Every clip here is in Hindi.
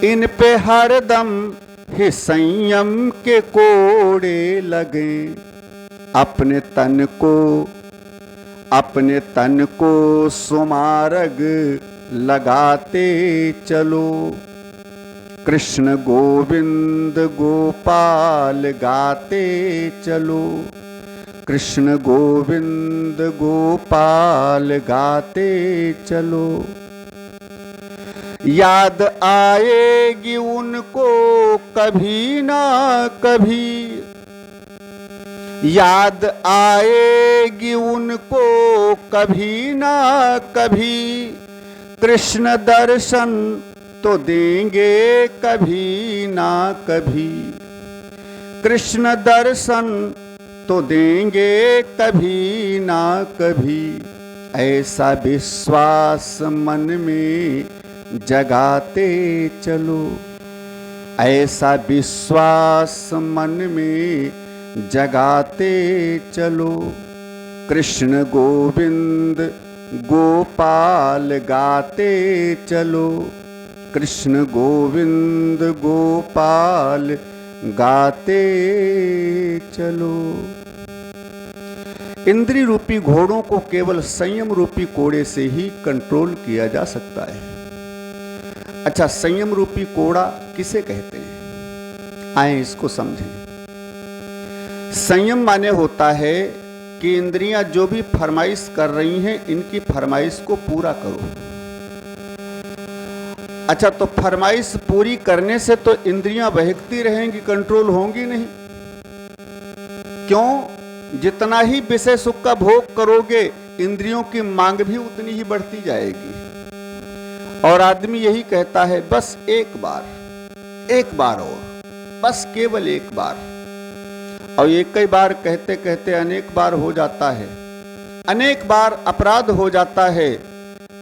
इन पे हरदम ही संयम के कोड़े लगे। अपने तन को सुमार्ग लगाते चलो। कृष्ण गोविंद गोपाल गाते चलो। कृष्ण गोविंद गोपाल गाते चलो। याद आएगी उनको कभी ना कभी। याद आएगी उनको कभी ना कभी। कृष्ण दर्शन तो देंगे कभी ना कभी। कृष्ण दर्शन तो देंगे कभी ना कभी। ऐसा विश्वास मन में जगाते चलो। ऐसा विश्वास मन में जगाते चलो। कृष्ण गोविंद गोपाल गाते चलो। कृष्ण गोविंद गोपाल गाते चलो। इंद्रिय रूपी घोड़ों को केवल संयम रूपी कोड़े से ही कंट्रोल किया जा सकता है। अच्छा, संयम रूपी कोड़ा किसे कहते हैं? आए इसको समझें। संयम माने होता है कि इंद्रियां जो भी फरमाइश कर रही हैं, इनकी फरमाइश को पूरा करो। अच्छा, तो फरमाइश पूरी करने से तो इंद्रियां बहकती रहेंगी, कंट्रोल होंगी नहीं। क्यों? जितना ही विषय सुख का भोग करोगे, इंद्रियों की मांग भी उतनी ही बढ़ती जाएगी। और आदमी यही कहता है, बस एक बार और, बस केवल एक बार। और एक कई बार कहते कहते अनेक बार हो जाता है, अनेक बार अपराध हो जाता है,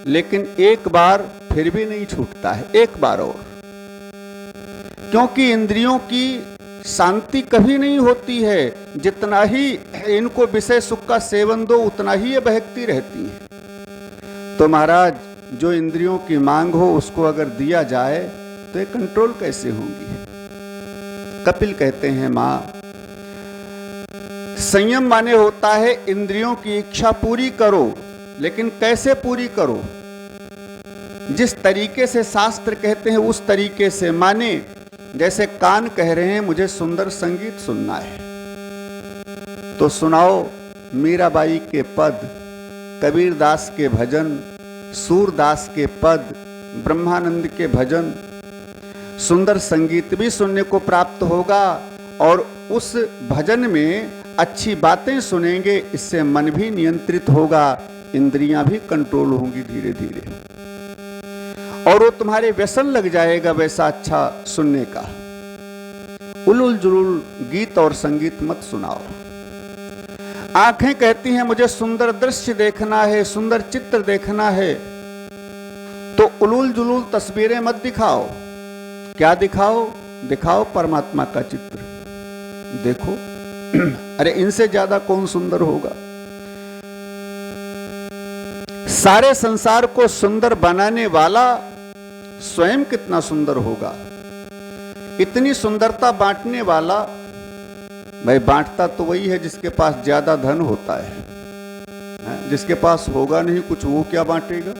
लेकिन एक बार फिर भी नहीं छूटता है, एक बार और। क्योंकि इंद्रियों की शांति कभी नहीं होती है। जितना ही इनको विषय सुख का सेवन दो, उतना ही ये बहकती रहती हैं। तो महाराज, जो इंद्रियों की मांग हो उसको अगर दिया जाए तो ये कंट्रोल कैसे होंगी? कपिल कहते हैं, मां, संयम माने होता है इंद्रियों की इच्छा पूरी करो, लेकिन कैसे पूरी करो? जिस तरीके से शास्त्र कहते हैं उस तरीके से। माने जैसे कान कह रहे हैं मुझे सुंदर संगीत सुनना है, तो सुनाओ मीराबाई के पद, कबीरदास के भजन, सूरदास के पद, ब्रह्मानंद के भजन। सुंदर संगीत भी सुनने को प्राप्त होगा और उस भजन में अच्छी बातें सुनेंगे, इससे मन भी नियंत्रित होगा, इंद्रियां भी कंट्रोल होंगी धीरे धीरे, और वो तुम्हारे व्यसन लग जाएगा वैसा अच्छा सुनने का। उलुल जुलुल गीत और संगीत मत सुनाओ। आंखें कहती हैं मुझे सुंदर दृश्य देखना है, सुंदर चित्र देखना है, तो उलुल जुलुल तस्वीरें मत दिखाओ। क्या दिखाओ? दिखाओ परमात्मा का चित्र देखो। अरे इनसे ज्यादा कौन सुंदर होगा? सारे संसार को सुंदर बनाने वाला स्वयं कितना सुंदर होगा। इतनी सुंदरता बांटने वाला, भाई बांटता तो वही है जिसके पास ज्यादा धन होता है। जिसके पास होगा नहीं कुछ, वो क्या बांटेगा?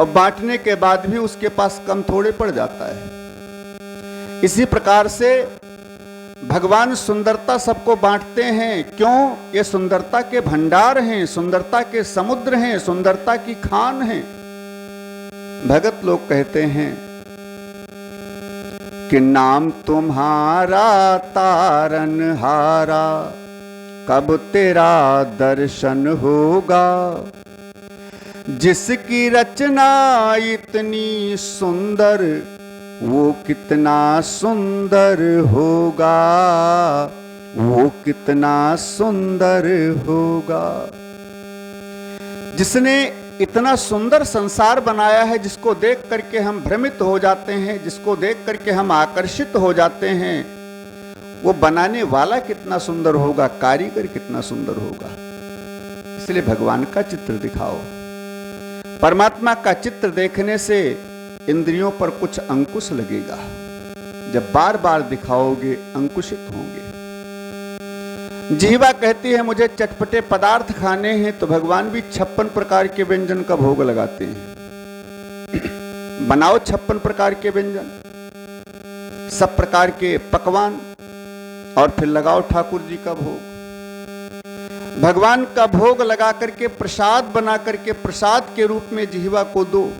और बांटने के बाद भी उसके पास कम थोड़े पड़ जाता है। इसी प्रकार से भगवान सुंदरता सबको बांटते हैं। क्यों? ये सुंदरता के भंडार हैं, सुंदरता के समुद्र हैं, सुंदरता की खान हैं। भगत लोग कहते हैं कि नाम तुम्हारा तारनहारा, कब तेरा दर्शन होगा। जिसकी रचना इतनी सुंदर, वो कितना सुंदर होगा, वो कितना सुंदर होगा। जिसने इतना सुंदर संसार बनाया है, जिसको देख करके हम भ्रमित हो जाते हैं, जिसको देख करके हम आकर्षित हो जाते हैं, वो बनाने वाला कितना सुंदर होगा, कारीगर कितना सुंदर होगा। इसलिए भगवान का चित्र दिखाओ। परमात्मा का चित्र देखने से इंद्रियों पर कुछ अंकुश लगेगा। जब बार बार दिखाओगे अंकुशित होंगे। जीवा कहती है मुझे चटपटे पदार्थ खाने हैं, तो भगवान भी 56 प्रकार के व्यंजन का भोग लगाते हैं। बनाओ 56 प्रकार के व्यंजन, सब प्रकार के पकवान, और फिर लगाओ ठाकुर जी का भोग। भगवान का भोग लगा करके प्रसाद बना करके प्रसाद के रूप में जिह्वा को दो।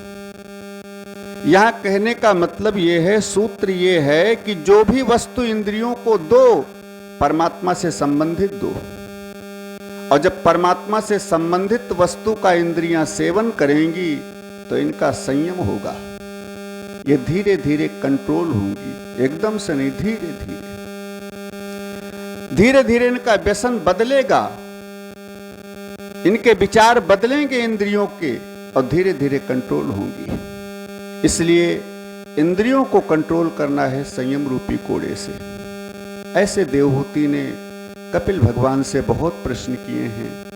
यहां कहने का मतलब यह है, सूत्र यह है कि जो भी वस्तु इंद्रियों को दो, परमात्मा से संबंधित दो। और जब परमात्मा से संबंधित वस्तु का इंद्रियां सेवन करेंगी तो इनका संयम होगा। ये धीरे धीरे कंट्रोल होंगी, एकदम से नहीं, धीरे धीरे धीरे धीरे इनका व्यसन बदलेगा, इनके विचार बदलेंगे इंद्रियों के, और धीरे धीरे कंट्रोल होंगी। इसलिए इंद्रियों को कंट्रोल करना है संयम रूपी कोड़े से। ऐसे देवहूति ने कपिल भगवान से बहुत प्रश्न किए हैं।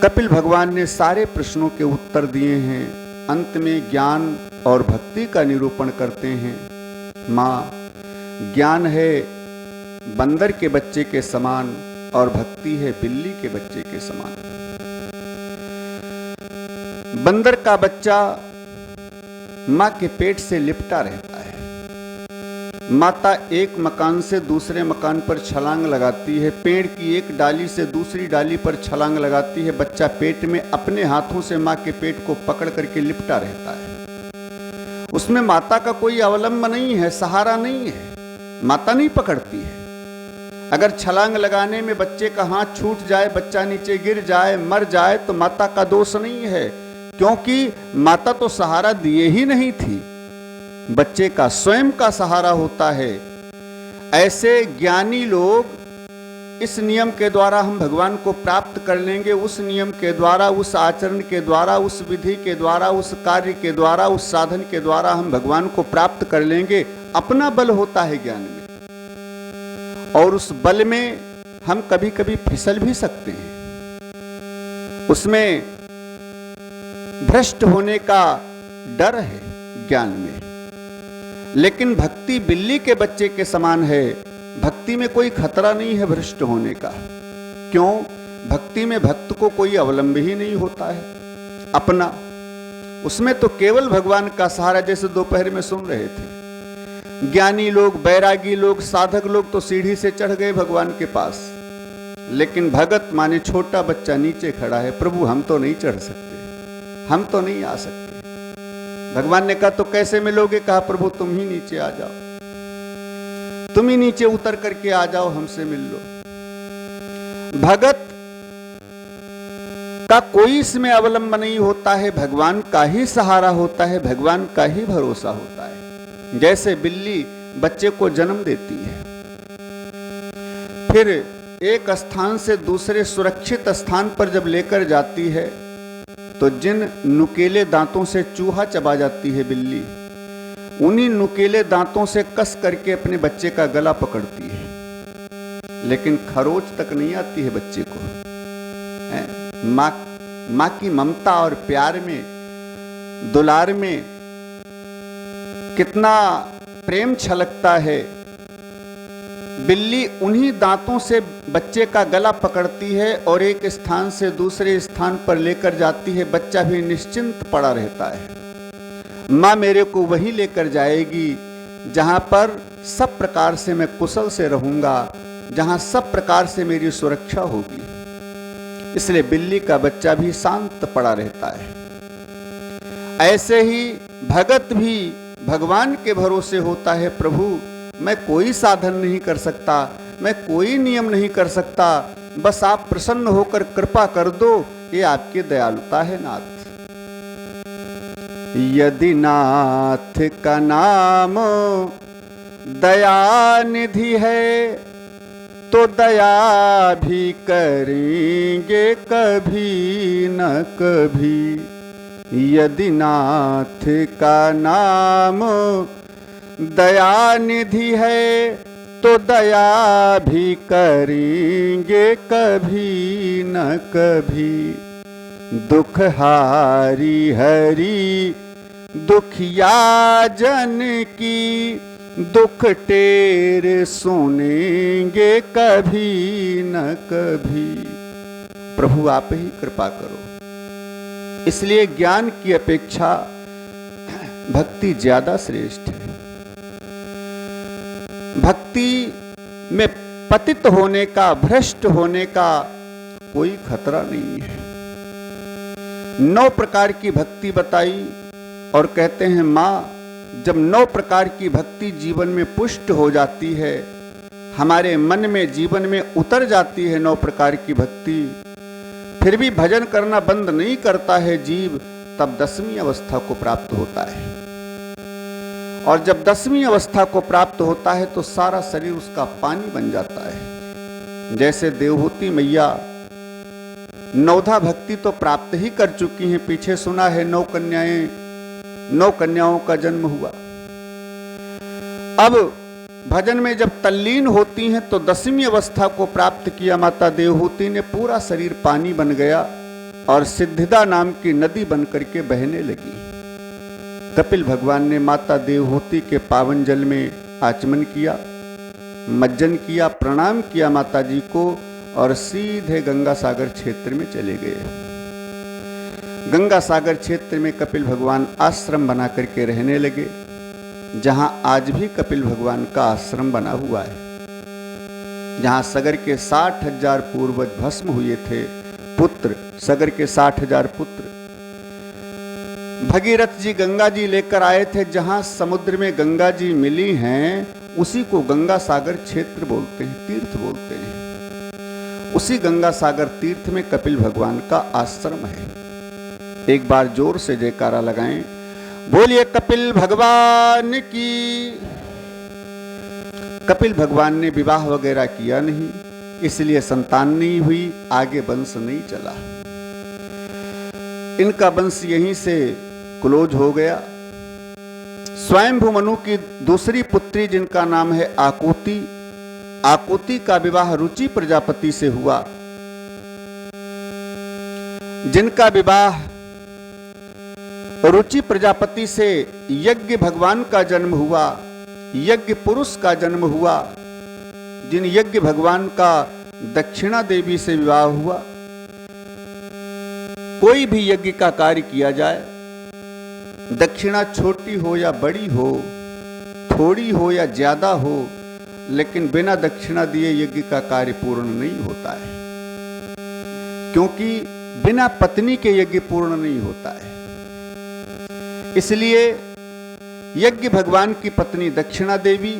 कपिल भगवान ने सारे प्रश्नों के उत्तर दिए हैं। अंत में ज्ञान और भक्ति का निरूपण करते हैं। मां, ज्ञान है बंदर के बच्चे के समान और भक्ति है बिल्ली के बच्चे के समान। बंदर का बच्चा मां के पेट से लिपटा रहता है। माता एक मकान से दूसरे मकान पर छलांग लगाती है, पेड़ की एक डाली से दूसरी डाली पर छलांग लगाती है। बच्चा पेट में अपने हाथों से मां के पेट को पकड़ करके लिपटा रहता है। उसमें माता का कोई अवलंब नहीं है, सहारा नहीं है, माता नहीं पकड़ती है। अगर छलांग लगाने में बच्चे का हाथ छूट जाए, बच्चा नीचे गिर जाए, मर जाए, तो माता का दोष नहीं है, क्योंकि माता तो सहारा दिए ही नहीं थी। बच्चे का स्वयं का सहारा होता है। ऐसे ज्ञानी लोग इस नियम के द्वारा हम भगवान को प्राप्त कर लेंगे, उस नियम के द्वारा, उस आचरण के द्वारा, उस विधि के द्वारा, उस कार्य के द्वारा, उस साधन के द्वारा हम भगवान को प्राप्त कर लेंगे। अपना बल होता है ज्ञान में, और उस बल में हम कभी कभी फिसल भी सकते हैं। उसमें भ्रष्ट होने का डर है ज्ञान में। लेकिन भक्ति बिल्ली के बच्चे के समान है। भक्ति में कोई खतरा नहीं है भ्रष्ट होने का। क्यों? भक्ति में भक्त को कोई अवलंब ही नहीं होता है अपना। उसमें तो केवल भगवान का सहारा। जैसे दोपहर में सुन रहे थे, ज्ञानी लोग, बैरागी लोग, साधक लोग तो सीढ़ी से चढ़ गए भगवान के पास, लेकिन भगत माने छोटा बच्चा नीचे खड़ा है। प्रभु हम तो नहीं चढ़ सकते, हम तो नहीं आ सकते। भगवान ने कहा तो कैसे मिलोगे? कहा प्रभु तुम ही नीचे आ जाओ, तुम ही नीचे उतर करके आ जाओ, हमसे मिल लो। भगत का कोई इसमें अवलंब नहीं होता है, भगवान का ही सहारा होता है, भगवान का ही भरोसा होता है। जैसे बिल्ली बच्चे को जन्म देती है, फिर एक स्थान से दूसरे सुरक्षित स्थान पर जब लेकर जाती है, तो जिन नुकीले दांतों से चूहा चबा जाती है बिल्ली, उन्हीं नुकीले दांतों से कस करके अपने बच्चे का गला पकड़ती है, लेकिन खरोच तक नहीं आती है बच्चे को। मां की ममता और प्यार में, दुलार में कितना प्रेम छलकता है। बिल्ली उन्हीं दांतों से बच्चे का गला पकड़ती है और एक स्थान से दूसरे स्थान पर लेकर जाती है। बच्चा भी निश्चिंत पड़ा रहता है। मां मेरे को वहीं लेकर जाएगी जहां पर सब प्रकार से मैं कुशल से रहूंगा, जहां सब प्रकार से मेरी सुरक्षा होगी। इसलिए बिल्ली का बच्चा भी शांत पड़ा रहता है। ऐसे ही भगत भी भगवान के भरोसे होता है। प्रभु मैं कोई साधन नहीं कर सकता, मैं कोई नियम नहीं कर सकता, बस आप प्रसन्न होकर कृपा कर दो, ये आपकी दयालुता है नाथ। यदि नाथ का नाम दयानिधि है, तो दया भी करेंगे कभी न कभी। यदि नाथ का नाम दयानिधि है, तो दया भी करेंगे कभी न कभी। दुख हारी हरि दुखिया जन की दुख टेर सुनेंगे कभी न कभी। प्रभु आप ही कृपा करो। इसलिए ज्ञान की अपेक्षा भक्ति ज्यादा श्रेष्ठ है। भक्ति में पतित होने का, भ्रष्ट होने का कोई खतरा नहीं है। 9 प्रकार की भक्ति बताई और कहते हैं मां, जब 9 प्रकार की भक्ति जीवन में पुष्ट हो जाती है, हमारे मन में, जीवन में उतर जाती है 9 प्रकार की भक्ति, फिर भी भजन करना बंद नहीं करता है जीव, तब 10वीं अवस्था को प्राप्त होता है। और जब 10वीं अवस्था को प्राप्त होता है तो सारा शरीर उसका पानी बन जाता है। जैसे देवहूति मैया 9धा भक्ति तो प्राप्त ही कर चुकी हैं। पीछे सुना है 9 कन्याओं का जन्म हुआ। अब भजन में जब तल्लीन होती हैं तो 10वीं अवस्था को प्राप्त किया माता देवहूति ने। पूरा शरीर पानी बन गया और सिद्धिदा नाम की नदी बन करके बहने लगी। कपिल भगवान ने माता देवहूति के पावन जल में आचमन किया, मज्जन किया, प्रणाम किया माता जी को और सीधे गंगा सागर क्षेत्र में चले गए। गंगा सागर क्षेत्र में कपिल भगवान आश्रम बना करके रहने लगे, जहां आज भी कपिल भगवान का आश्रम बना हुआ है। जहां सगर के 60,000 पूर्वज भस्म हुए थे, पुत्र, सगर के 60,000 पुत्र। भगीरथ जी गंगा जी लेकर आए थे। जहां समुद्र में गंगा जी मिली हैं, उसी को गंगा सागर क्षेत्र बोलते हैं, तीर्थ बोलते हैं। उसी गंगा सागर तीर्थ में कपिल भगवान का आश्रम है। एक बार जोर से जयकारा लगाएं, बोलिए कपिल भगवान की। कपिल भगवान ने विवाह वगैरह किया नहीं, इसलिए संतान नहीं हुई, आगे वंश नहीं चला। इनका वंश यहीं से क्लोज हो गया। स्वयंभू मनु की दूसरी पुत्री जिनका नाम है आकुति, आकुति का विवाह रुचि प्रजापति से हुआ। जिनका विवाह रुचि प्रजापति से यज्ञ भगवान का जन्म हुआ, यज्ञ पुरुष का जन्म हुआ। जिन यज्ञ भगवान का दक्षिणा देवी से विवाह हुआ। कोई भी यज्ञ का कार्य किया जाए, दक्षिणा छोटी हो या बड़ी हो, थोड़ी हो या ज्यादा हो, लेकिन बिना दक्षिणा दिए यज्ञ का कार्य पूर्ण नहीं होता है। क्योंकि बिना पत्नी के यज्ञ पूर्ण नहीं होता है। इसलिए यज्ञ भगवान की पत्नी दक्षिणा देवी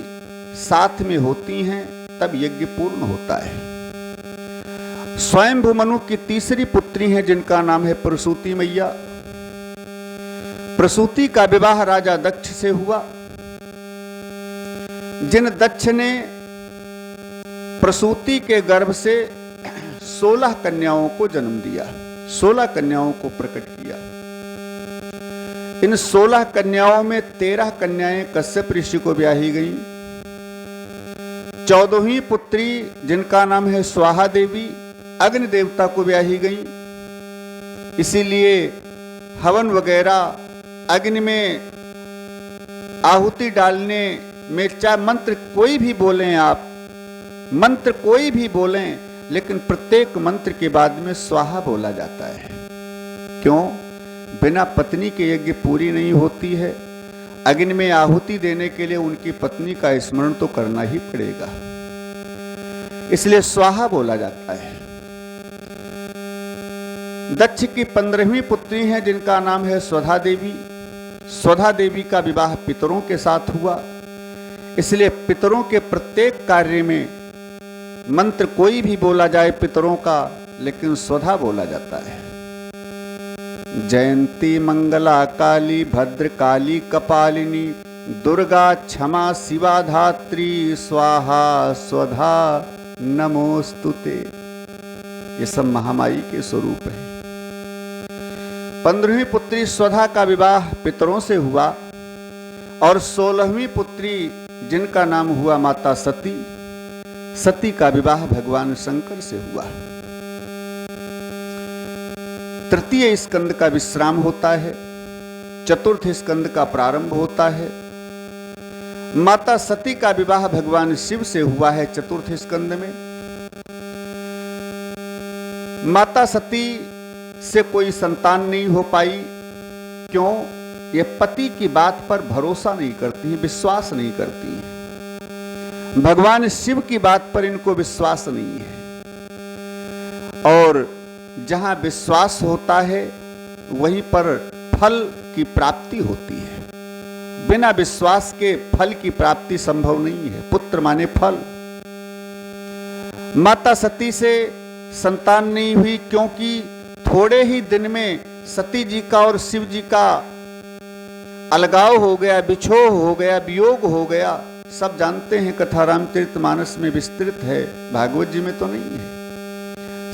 साथ में होती हैं, तब यज्ञ पूर्ण होता है। स्वयंभू मनु की तीसरी पुत्री है जिनका नाम है प्रसूति मैया। प्रसूति का विवाह राजा दक्ष से हुआ। जिन दक्ष ने प्रसूति के गर्भ से 16 कन्याओं को जन्म दिया, 16 कन्याओं को प्रकट किया। इन 16 कन्याओं में 13 कन्याएं कश्यप ऋषि को ब्याही गईं। 14वीं पुत्री जिनका नाम है स्वाहा देवी अग्नि देवता को ब्याही गईं। इसीलिए हवन वगैरह अग्नि में आहुति डालने में, चाहे मंत्र कोई भी बोलें आप, मंत्र कोई भी बोलें, लेकिन प्रत्येक मंत्र के बाद में स्वाहा बोला जाता है। क्यों? बिना पत्नी के यज्ञ पूरी नहीं होती है। अग्नि में आहुति देने के लिए उनकी पत्नी का स्मरण तो करना ही पड़ेगा, इसलिए स्वाहा बोला जाता है। दक्ष की 15वीं पुत्री है जिनका नाम है स्वधा देवी। स्वधा देवी का विवाह पितरों के साथ हुआ, इसलिए पितरों के प्रत्येक कार्य में मंत्र कोई भी बोला जाए पितरों का, लेकिन स्वधा बोला जाता है। जयंती मंगला काली भद्र काली कपालिनी दुर्गा क्षमा शिवा धात्री स्वाहा स्वधा नमोस्तुते। ये सब महामाई के स्वरूप है। 15वीं पुत्री स्वधा का विवाह पितरों से हुआ और 16वीं पुत्री जिनका नाम हुआ माता सती, सती का विवाह भगवान शंकर से हुआ। तृतीय स्कंद का विश्राम होता है। चतुर्थ स्कंद का प्रारंभ होता है। माता सती का विवाह भगवान शिव से हुआ है चतुर्थ स्कंद में। माता सती से कोई संतान नहीं हो पाई। क्यों? ये पति की बात पर भरोसा नहीं करती है, विश्वास नहीं करती है। भगवान शिव की बात पर इनको विश्वास नहीं है। और जहां विश्वास होता है वहीं पर फल की प्राप्ति होती है। बिना विश्वास के फल की प्राप्ति संभव नहीं है। पुत्र माने फल। माता सती से संतान नहीं हुई क्योंकि थोड़े ही दिन में सती जी का और शिव जी का अलगाव हो गया, बिछोह हो गया, वियोग हो गया। सब जानते हैं, कथा रामचरितमानस में विस्तृत है, भागवत जी में तो नहीं है।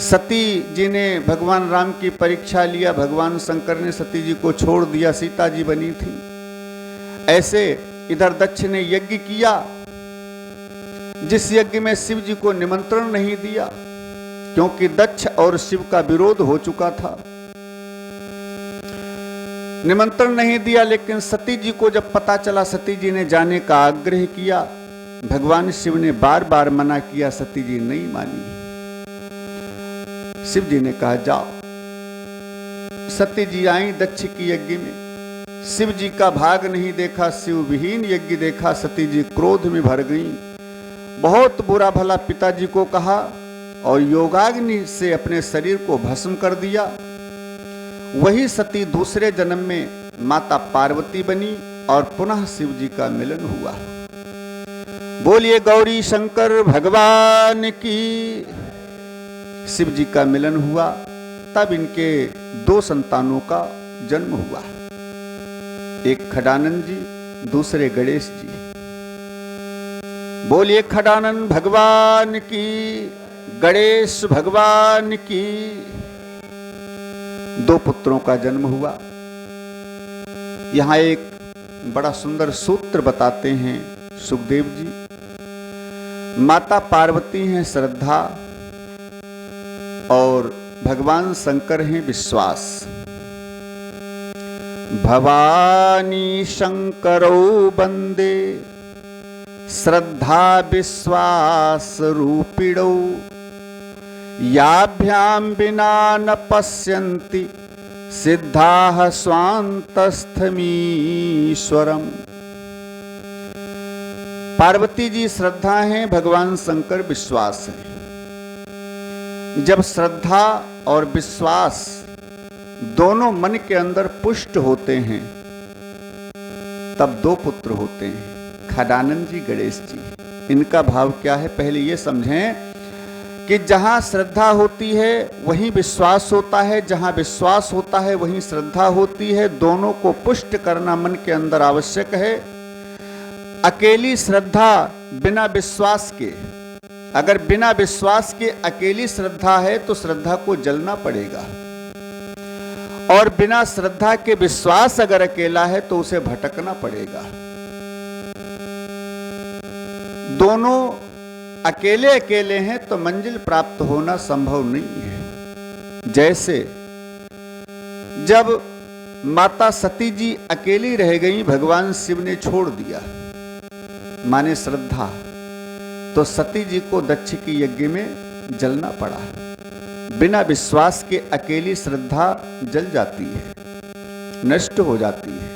सती जी ने भगवान राम की परीक्षा लिया, भगवान शंकर ने सती जी को छोड़ दिया, सीता जी बनी थी। ऐसे इधर दक्ष ने यज्ञ किया, जिस यज्ञ में शिव जी को निमंत्रण नहीं दिया क्योंकि दक्ष और शिव का विरोध हो चुका था। निमंत्रण नहीं दिया, लेकिन सती जी को जब पता चला, सती जी ने जाने का आग्रह किया। भगवान शिव ने बार बार मना किया, सती जी नहीं मानी। शिव जी ने कहा जाओ। सती जी आई दक्ष की यज्ञ में। शिव जी का भाग नहीं देखा, शिव विहीन यज्ञ देखा। सती जी क्रोध में भर गई, बहुत बुरा भला पिताजी को कहा और योगाग्नि से अपने शरीर को भस्म कर दिया। वही सती दूसरे जन्म में माता पार्वती बनी और पुनः शिव जी का मिलन हुआ। बोलिए गौरी शंकर भगवान की। शिव जी का मिलन हुआ, तब इनके 2 संतानों का जन्म हुआ। एक खडानंद जी, दूसरे गणेश जी। बोलिए खडानंद भगवान की, गणेश भगवान की। 2 पुत्रों का जन्म हुआ। यहां एक बड़ा सुंदर सूत्र बताते हैं सुखदेव जी। माता पार्वती हैं श्रद्धा और भगवान शंकर हैं विश्वास। भवानी शंकरो वंदे श्रद्धा विश्वास रूपिणौ याभ्याम विना न पश्यन्ति सिद्धाः स्वान्तस्थमीश्वरम्। पार्वती जी श्रद्धा हैं, भगवान शंकर विश्वास है। जब श्रद्धा और विश्वास दोनों मन के अंदर पुष्ट होते हैं तब 2 पुत्र होते हैं, खडानंद जी, गणेश जी। इनका भाव क्या है पहले ये समझें कि जहां श्रद्धा होती है वहीं विश्वास होता है, जहां विश्वास होता है वहीं श्रद्धा होती है। दोनों को पुष्ट करना मन के अंदर आवश्यक है। अकेली श्रद्धा बिना विश्वास के, अगर बिना विश्वास के अकेली श्रद्धा है तो श्रद्धा को जलना पड़ेगा, और बिना श्रद्धा के विश्वास अगर अकेला है तो उसे भटकना पड़ेगा। दोनों अकेले अकेले हैं तो मंजिल प्राप्त होना संभव नहीं है। जैसे जब माता सती जी अकेली रह गई, भगवान शिव ने छोड़ दिया, माने श्रद्धा, तो सती जी को दक्ष की यज्ञ में जलना पड़ा। बिना विश्वास के अकेली श्रद्धा जल जाती है, नष्ट हो जाती है,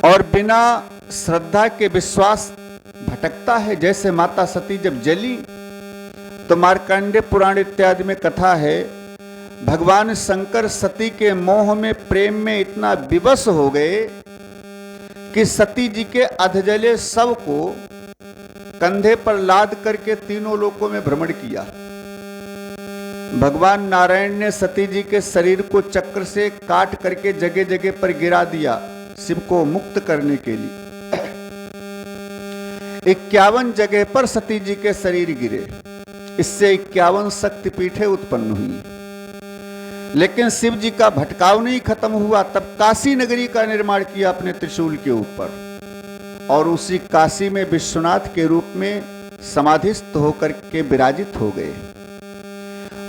और बिना श्रद्धा के विश्वास भटकता है। जैसे माता सती जब जली तो मार्कंडेय पुराण इत्यादि में कथा है, भगवान शंकर सती के मोह में, प्रेम में इतना विवश हो गए कि सती जी के अधजले शव को कंधे पर लाद करके 3 लोकों में भ्रमण किया। भगवान नारायण ने सती जी के शरीर को चक्र से काट करके जगह जगह पर गिरा दिया शिव को मुक्त करने के लिए। 51 जगह पर सती जी के शरीर गिरे, इससे 51 शक्तिपीठें उत्पन्न हुई। लेकिन शिव जी का भटकाव नहीं खत्म हुआ। तब काशी नगरी का निर्माण किया अपने त्रिशूल के ऊपर, और उसी काशी में विश्वनाथ के रूप में समाधिस्थ होकर के विराजित हो गए।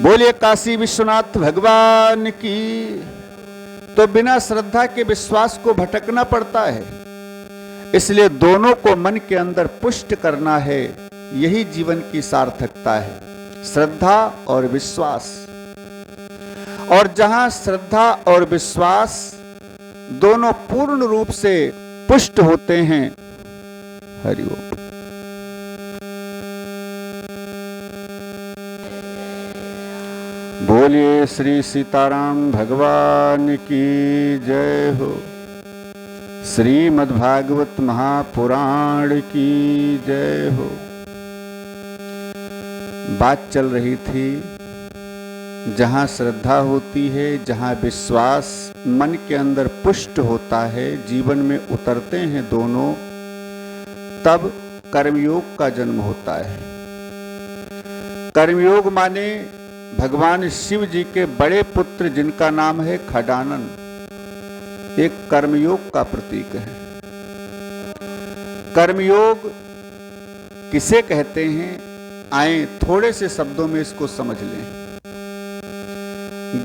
बोलिए काशी विश्वनाथ भगवान की, तो बिना श्रद्धा के विश्वास को भटकना पड़ता है। इसलिए दोनों को मन के अंदर पुष्ट करना है, यही जीवन की सार्थकता है, श्रद्धा और विश्वास। और जहां श्रद्धा और विश्वास दोनों पूर्ण रूप से पुष्ट होते हैं, हरिओम। बोलिए श्री सीताराम भगवान की जय हो। श्रीमद्भागवत महापुराण की जय हो। बात चल रही थी, जहां श्रद्धा होती है, जहां विश्वास मन के अंदर पुष्ट होता है, जीवन में उतरते हैं दोनों, तब कर्मयोग का जन्म होता है। कर्मयोग माने भगवान शिव जी के बड़े पुत्र जिनका नाम है खडानन, एक कर्मयोग का प्रतीक है। कर्मयोग किसे कहते हैं, आए थोड़े से शब्दों में इसको समझ लें।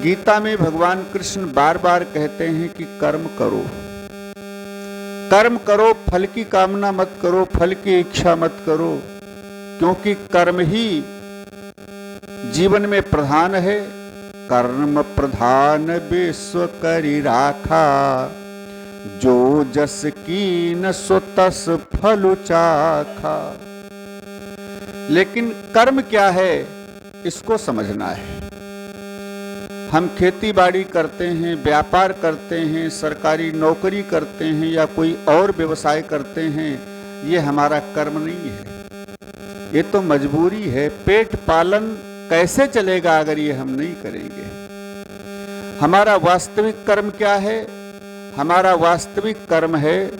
गीता में भगवान कृष्ण बार बार कहते हैं कि कर्म करो, कर्म करो, फल की कामना मत करो, फल की इच्छा मत करो, क्योंकि कर्म ही जीवन में प्रधान है। कर्म प्रधान विश्व करी राखा, जो जस कीन सो तस फल चाखा। लेकिन कर्म क्या है, इसको समझना है। हम खेती बाड़ी करते हैं, व्यापार करते हैं, सरकारी नौकरी करते हैं या कोई और व्यवसाय करते हैं, ये हमारा कर्म नहीं है, ये तो मजबूरी है। पेट पालन कैसे चलेगा अगर ये हम नहीं करेंगे। हमारा वास्तविक कर्म क्या है, हमारा वास्तविक कर्म है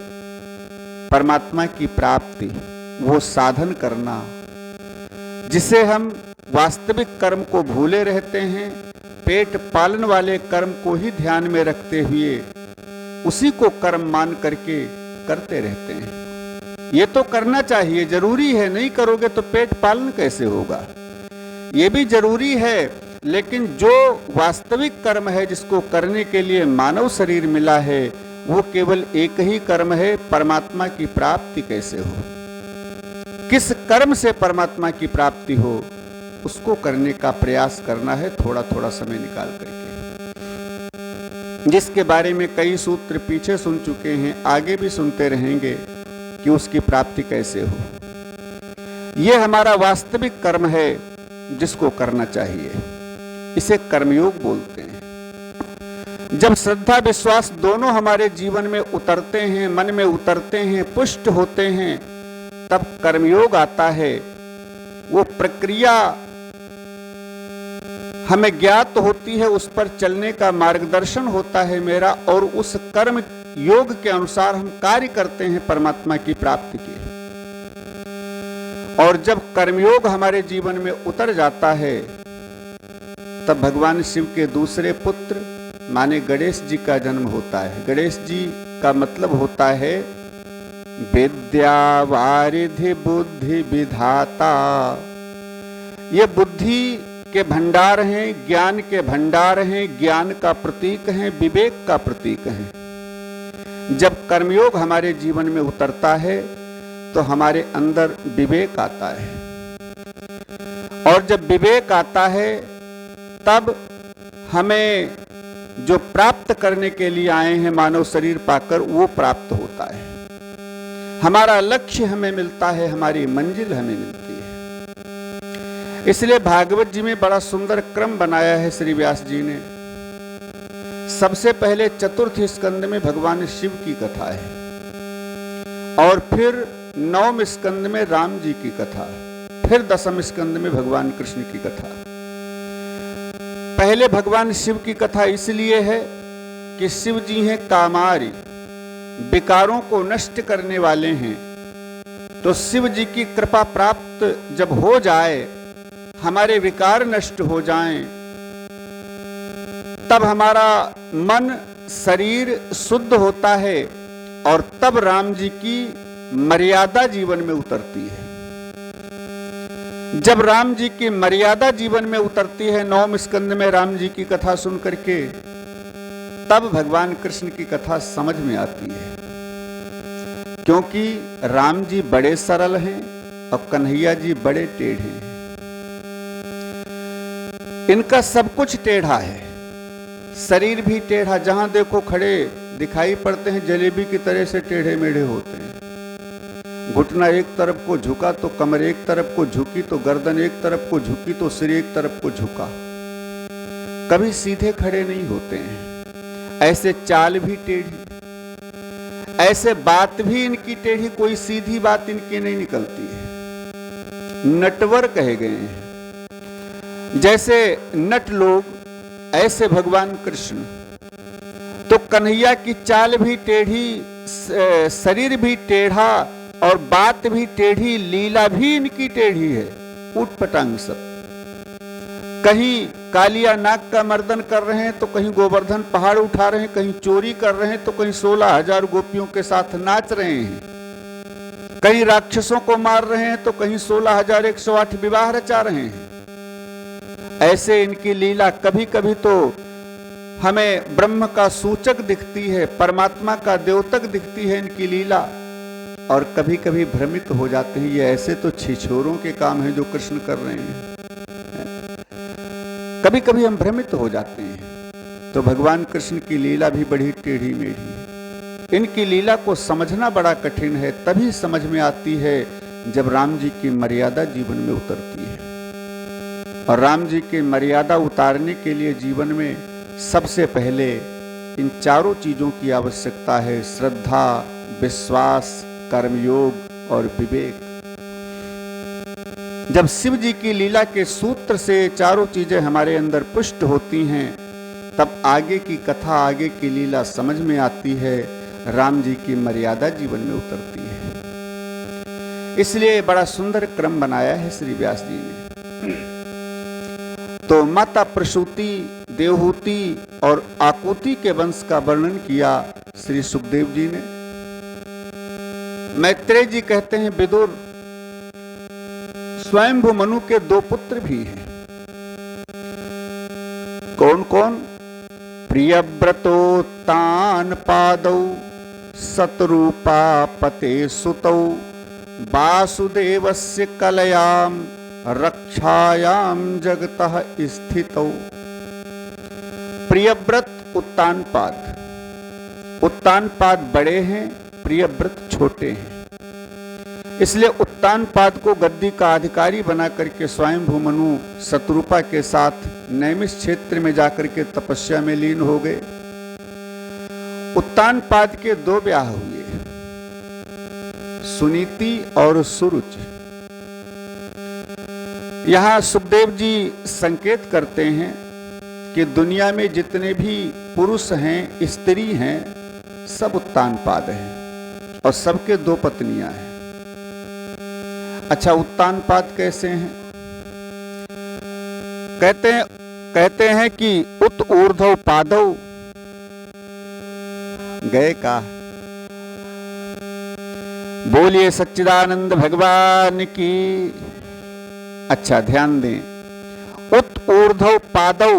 परमात्मा की प्राप्ति, वो साधन करना। जिसे हम वास्तविक कर्म को भूले रहते हैं, पेट पालन वाले कर्म को ही ध्यान में रखते हुए उसी को कर्म मान करके करते रहते हैं। ये तो करना चाहिए, जरूरी है, नहीं करोगे तो पेट पालन कैसे होगा, ये भी जरूरी है। लेकिन जो वास्तविक कर्म है, जिसको करने के लिए मानव शरीर मिला है, वो केवल एक ही कर्म है, परमात्मा की प्राप्ति कैसे हो, किस कर्म से परमात्मा की प्राप्ति हो, उसको करने का प्रयास करना है, थोड़ा थोड़ा समय निकाल करके। जिसके बारे में कई सूत्र पीछे सुन चुके हैं, आगे भी सुनते रहेंगे कि उसकी प्राप्ति कैसे हो। यह हमारा वास्तविक कर्म है जिसको करना चाहिए, इसे कर्मयोग बोलते हैं। जब श्रद्धा विश्वास दोनों हमारे जीवन में उतरते हैं, मन में उतरते हैं, पुष्ट होते हैं, तब कर्मयोग आता है। वो प्रक्रिया हमें ज्ञात होती है, उस पर चलने का मार्गदर्शन होता है मेरा, और उस कर्म योग के अनुसार हम कार्य करते हैं परमात्मा की प्राप्ति के। और जब कर्मयोग हमारे जीवन में उतर जाता है, तब भगवान शिव के दूसरे पुत्र माने गणेश जी का जन्म होता है। गणेश जी का मतलब होता है विद्या वारिधि बुद्धि विधाता। ये बुद्धि के भंडार हैं, ज्ञान के भंडार हैं, ज्ञान का प्रतीक हैं, विवेक का प्रतीक हैं। जब कर्मयोग हमारे जीवन में उतरता है तो हमारे अंदर विवेक आता है, और जब विवेक आता है तब हमें जो प्राप्त करने के लिए आए हैं मानव शरीर पाकर, वो प्राप्त होता है। हमारा लक्ष्य हमें मिलता है, हमारी मंजिल हमें मिलती है। इसलिए भागवत जी में बड़ा सुंदर क्रम बनाया है श्री व्यास जी ने। सबसे पहले चतुर्थ स्कंद में भगवान शिव की कथा है, और फिर नवम स्कंद में राम जी की कथा, फिर दसम स्कंद में भगवान कृष्ण की कथा। पहले भगवान शिव की कथा इसलिए है कि शिव जी हैं कामारी, विकारों को नष्ट करने वाले हैं। तो शिव जी की कृपा प्राप्त जब हो जाए, हमारे विकार नष्ट हो जाएं, तब हमारा मन शरीर शुद्ध होता है, और तब राम जी की मर्यादा जीवन में उतरती है। जब राम जी की मर्यादा जीवन में उतरती है, नवम स्कंद में राम जी की कथा सुन करके, तब भगवान कृष्ण की कथा समझ में आती है, क्योंकि राम जी बड़े सरल हैं और कन्हैया जी बड़े टेढ़े हैं। इनका सब कुछ टेढ़ा है, शरीर भी टेढ़ा, जहां देखो खड़े दिखाई पड़ते हैं जलेबी की तरह से टेढ़े मेढ़े होते हैं। घुटना एक तरफ को झुका तो कमर एक तरफ को झुकी तो गर्दन एक तरफ को झुकी तो सिर एक तरफ को झुका, कभी सीधे खड़े नहीं होते हैं। ऐसे चाल भी टेढ़ी, ऐसे बात भी इनकी टेढ़ी, कोई सीधी बात इनकी नहीं निकलती है। नटवर कहे गए हैं। जैसे नट लोग ऐसे भगवान कृष्ण। तो कन्हैया की चाल भी टेढ़ी, शरीर भी टेढ़ा और बात भी टेढ़ी, लीला भी इनकी टेढ़ी है, ऊट पटांग सब। कहीं कालिया नाग का मर्दन कर रहे हैं तो कहीं गोवर्धन पहाड़ उठा रहे हैं, कहीं चोरी कर रहे हैं तो कहीं 16,000 गोपियों के साथ नाच रहे हैं, कहीं राक्षसों को मार रहे हैं तो कहीं 16,108 विवाह रचा रहे हैं। ऐसे इनकी लीला कभी कभी तो हमें ब्रह्म का सूचक दिखती है, परमात्मा का द्योतक दिखती है इनकी लीला, और कभी कभी भ्रमित हो जाते हैं, ये ऐसे तो छिछोरों के काम हैं जो कृष्ण कर रहे हैं। कभी कभी हम भ्रमित हो जाते हैं। तो भगवान कृष्ण की लीला भी बड़ी टेढ़ी मेढ़ी है। इनकी लीला को समझना बड़ा कठिन है, तभी समझ में आती है जब राम जी की मर्यादा जीवन में उतरती है। और राम जी की मर्यादा उतारने के लिए जीवन में सबसे पहले इन चारों चीजों की आवश्यकता है: श्रद्धा, विश्वास, कर्मयोग और विवेक। जब शिव जी की लीला के सूत्र से चारों चीजें हमारे अंदर पुष्ट होती हैं, तब आगे की कथा, आगे की लीला समझ में आती है, राम जी की मर्यादा जीवन में उतरती है। इसलिए बड़ा सुंदर क्रम बनाया है श्री व्यास जी ने। तो माता प्रसूति, देवहूति और आकुति के वंश का वर्णन किया श्री सुखदेव जी ने। मैत्रेय जी कहते हैं विदुर स्वयंभू मनु के 2 पुत्र भी हैं। कौन कौन? प्रियव्रतो तान पादौ सतरूपा पते सुतौ वासुदेवस्य कलयाम रक्षायाम जगतः स्थितौ। प्रियव्रत उत्तानपाद, उत्तानपाद बड़े हैं, प्रियव्रत छोटे हैं। इसलिए उत्तानपाद को गद्दी का अधिकारी बना करके स्वयंभू मनु शत्रुपा के साथ नैमिष क्षेत्र में जाकर के तपस्या में लीन हो गए। उत्तानपाद के 2 ब्याह हुए, सुनीति और सुरुचि। यहां सुखदेव जी संकेत करते हैं कि दुनिया में जितने भी पुरुष हैं, स्त्री हैं, सब उत्तानपाद हैं और सबके 2 पत्नियां हैं। अच्छा, उत्तानपाद कैसे हैं? कहते हैं कि उत ऊर्ध्व पादौ गए का। बोलिए सच्चिदानंद भगवान की। अच्छा ध्यान दें, उत ऊर्ध्व पादौ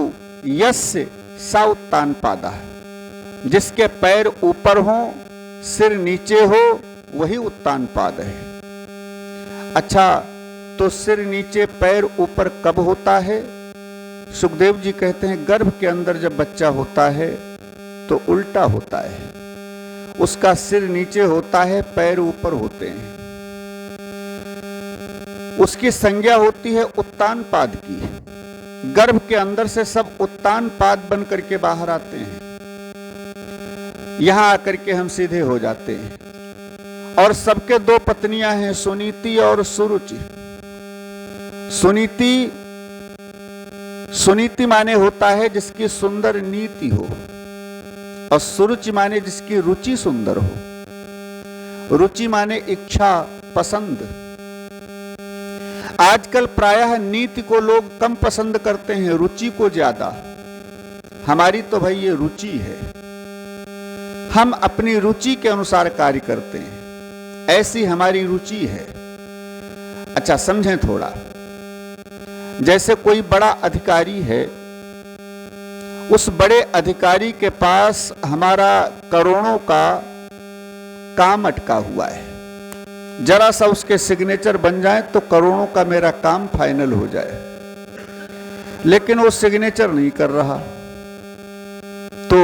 यस्य सा उत्तानपादा, जिसके पैर ऊपर हो, सिर नीचे हो, वही उत्तानपाद है। अच्छा, तो सिर नीचे पैर ऊपर कब होता है? सुखदेव जी कहते हैं गर्भ के अंदर जब बच्चा होता है तो उल्टा होता है, उसका सिर नीचे होता है, पैर ऊपर होते हैं। उसकी संज्ञा होती है उत्तानपाद की। गर्भ के अंदर से सब उत्तानपाद बन करके बाहर आते हैं, यहां आकर के हम सीधे हो जाते हैं। और सबके 2 पत्नियां हैं, सुनीति और सुरुचि। सुनीति माने होता है जिसकी सुंदर नीति हो, और सुरुचि माने जिसकी रुचि सुंदर हो। रुचि माने इच्छा, पसंद। आजकल प्रायः नीति को लोग कम पसंद करते हैं, रुचि को ज्यादा। हमारी तो भाई ये रुचि है, हम अपनी रुचि के अनुसार कार्य करते हैं, ऐसी हमारी रुचि है। अच्छा समझें थोड़ा, जैसे कोई बड़ा अधिकारी है उस बड़े अधिकारी के पास हमारा करोड़ों का काम अटका हुआ है, जरा सा उसके सिग्नेचर बन जाए तो करोड़ों का मेरा काम फाइनल हो जाए, लेकिन वो सिग्नेचर नहीं कर रहा। तो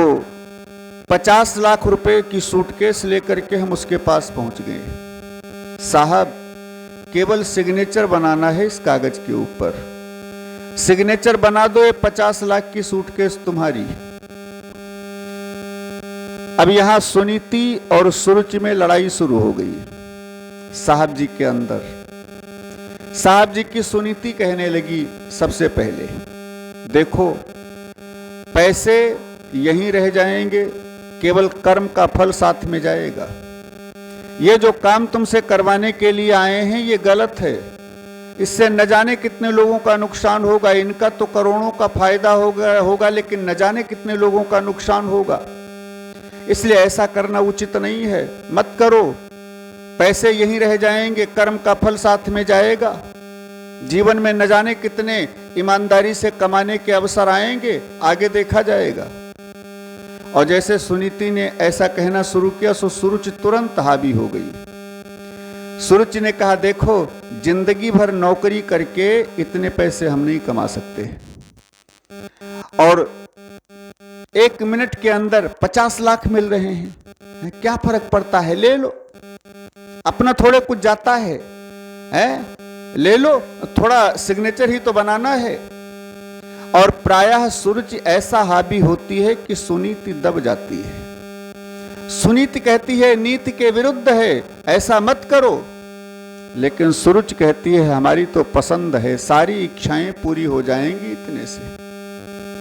50 लाख रुपए की सूटकेस लेकर के हम उसके पास पहुंच गए। साहब, केवल सिग्नेचर बनाना है इस कागज के ऊपर, सिग्नेचर बना दो, ये 50 लाख की सूटकेस तुम्हारी। अब यहां सुनीति और सुरुचि में लड़ाई शुरू हो गई साहब जी के अंदर। साहब जी की सुनीति कहने लगी, सबसे पहले देखो, पैसे यहीं रह जाएंगे, केवल कर्म का फल साथ में जाएगा। ये जो काम तुमसे करवाने के लिए आए हैं ये गलत है, इससे न जाने कितने लोगों का नुकसान होगा। इनका तो करोड़ों का फायदा होगा लेकिन न जाने कितने लोगों का नुकसान होगा, इसलिए ऐसा करना उचित नहीं है, मत करो। पैसे यहीं रह जाएंगे, कर्म का फल साथ में जाएगा। जीवन में न जाने कितने ईमानदारी से कमाने के अवसर आएंगे, आगे देखा जाएगा। और जैसे सुनीति ने ऐसा कहना शुरू किया सो सुरुचि तुरंत हावी हो गई। सुरुचि ने कहा, देखो, जिंदगी भर नौकरी करके इतने पैसे हम नहीं कमा सकते, और 1 मिनट के अंदर 50 लाख मिल रहे हैं, क्या फर्क पड़ता है, ले लो, अपना थोड़े कुछ जाता है, ले लो, थोड़ा सिग्नेचर ही तो बनाना है। और प्रायः सुरुचि ऐसा हावी होती है कि सुनीति दब जाती है। सुनीति कहती है नीति के विरुद्ध है, ऐसा मत करो, लेकिन सुरुचि कहती है हमारी तो पसंद है, सारी इच्छाएं पूरी हो जाएंगी इतने से,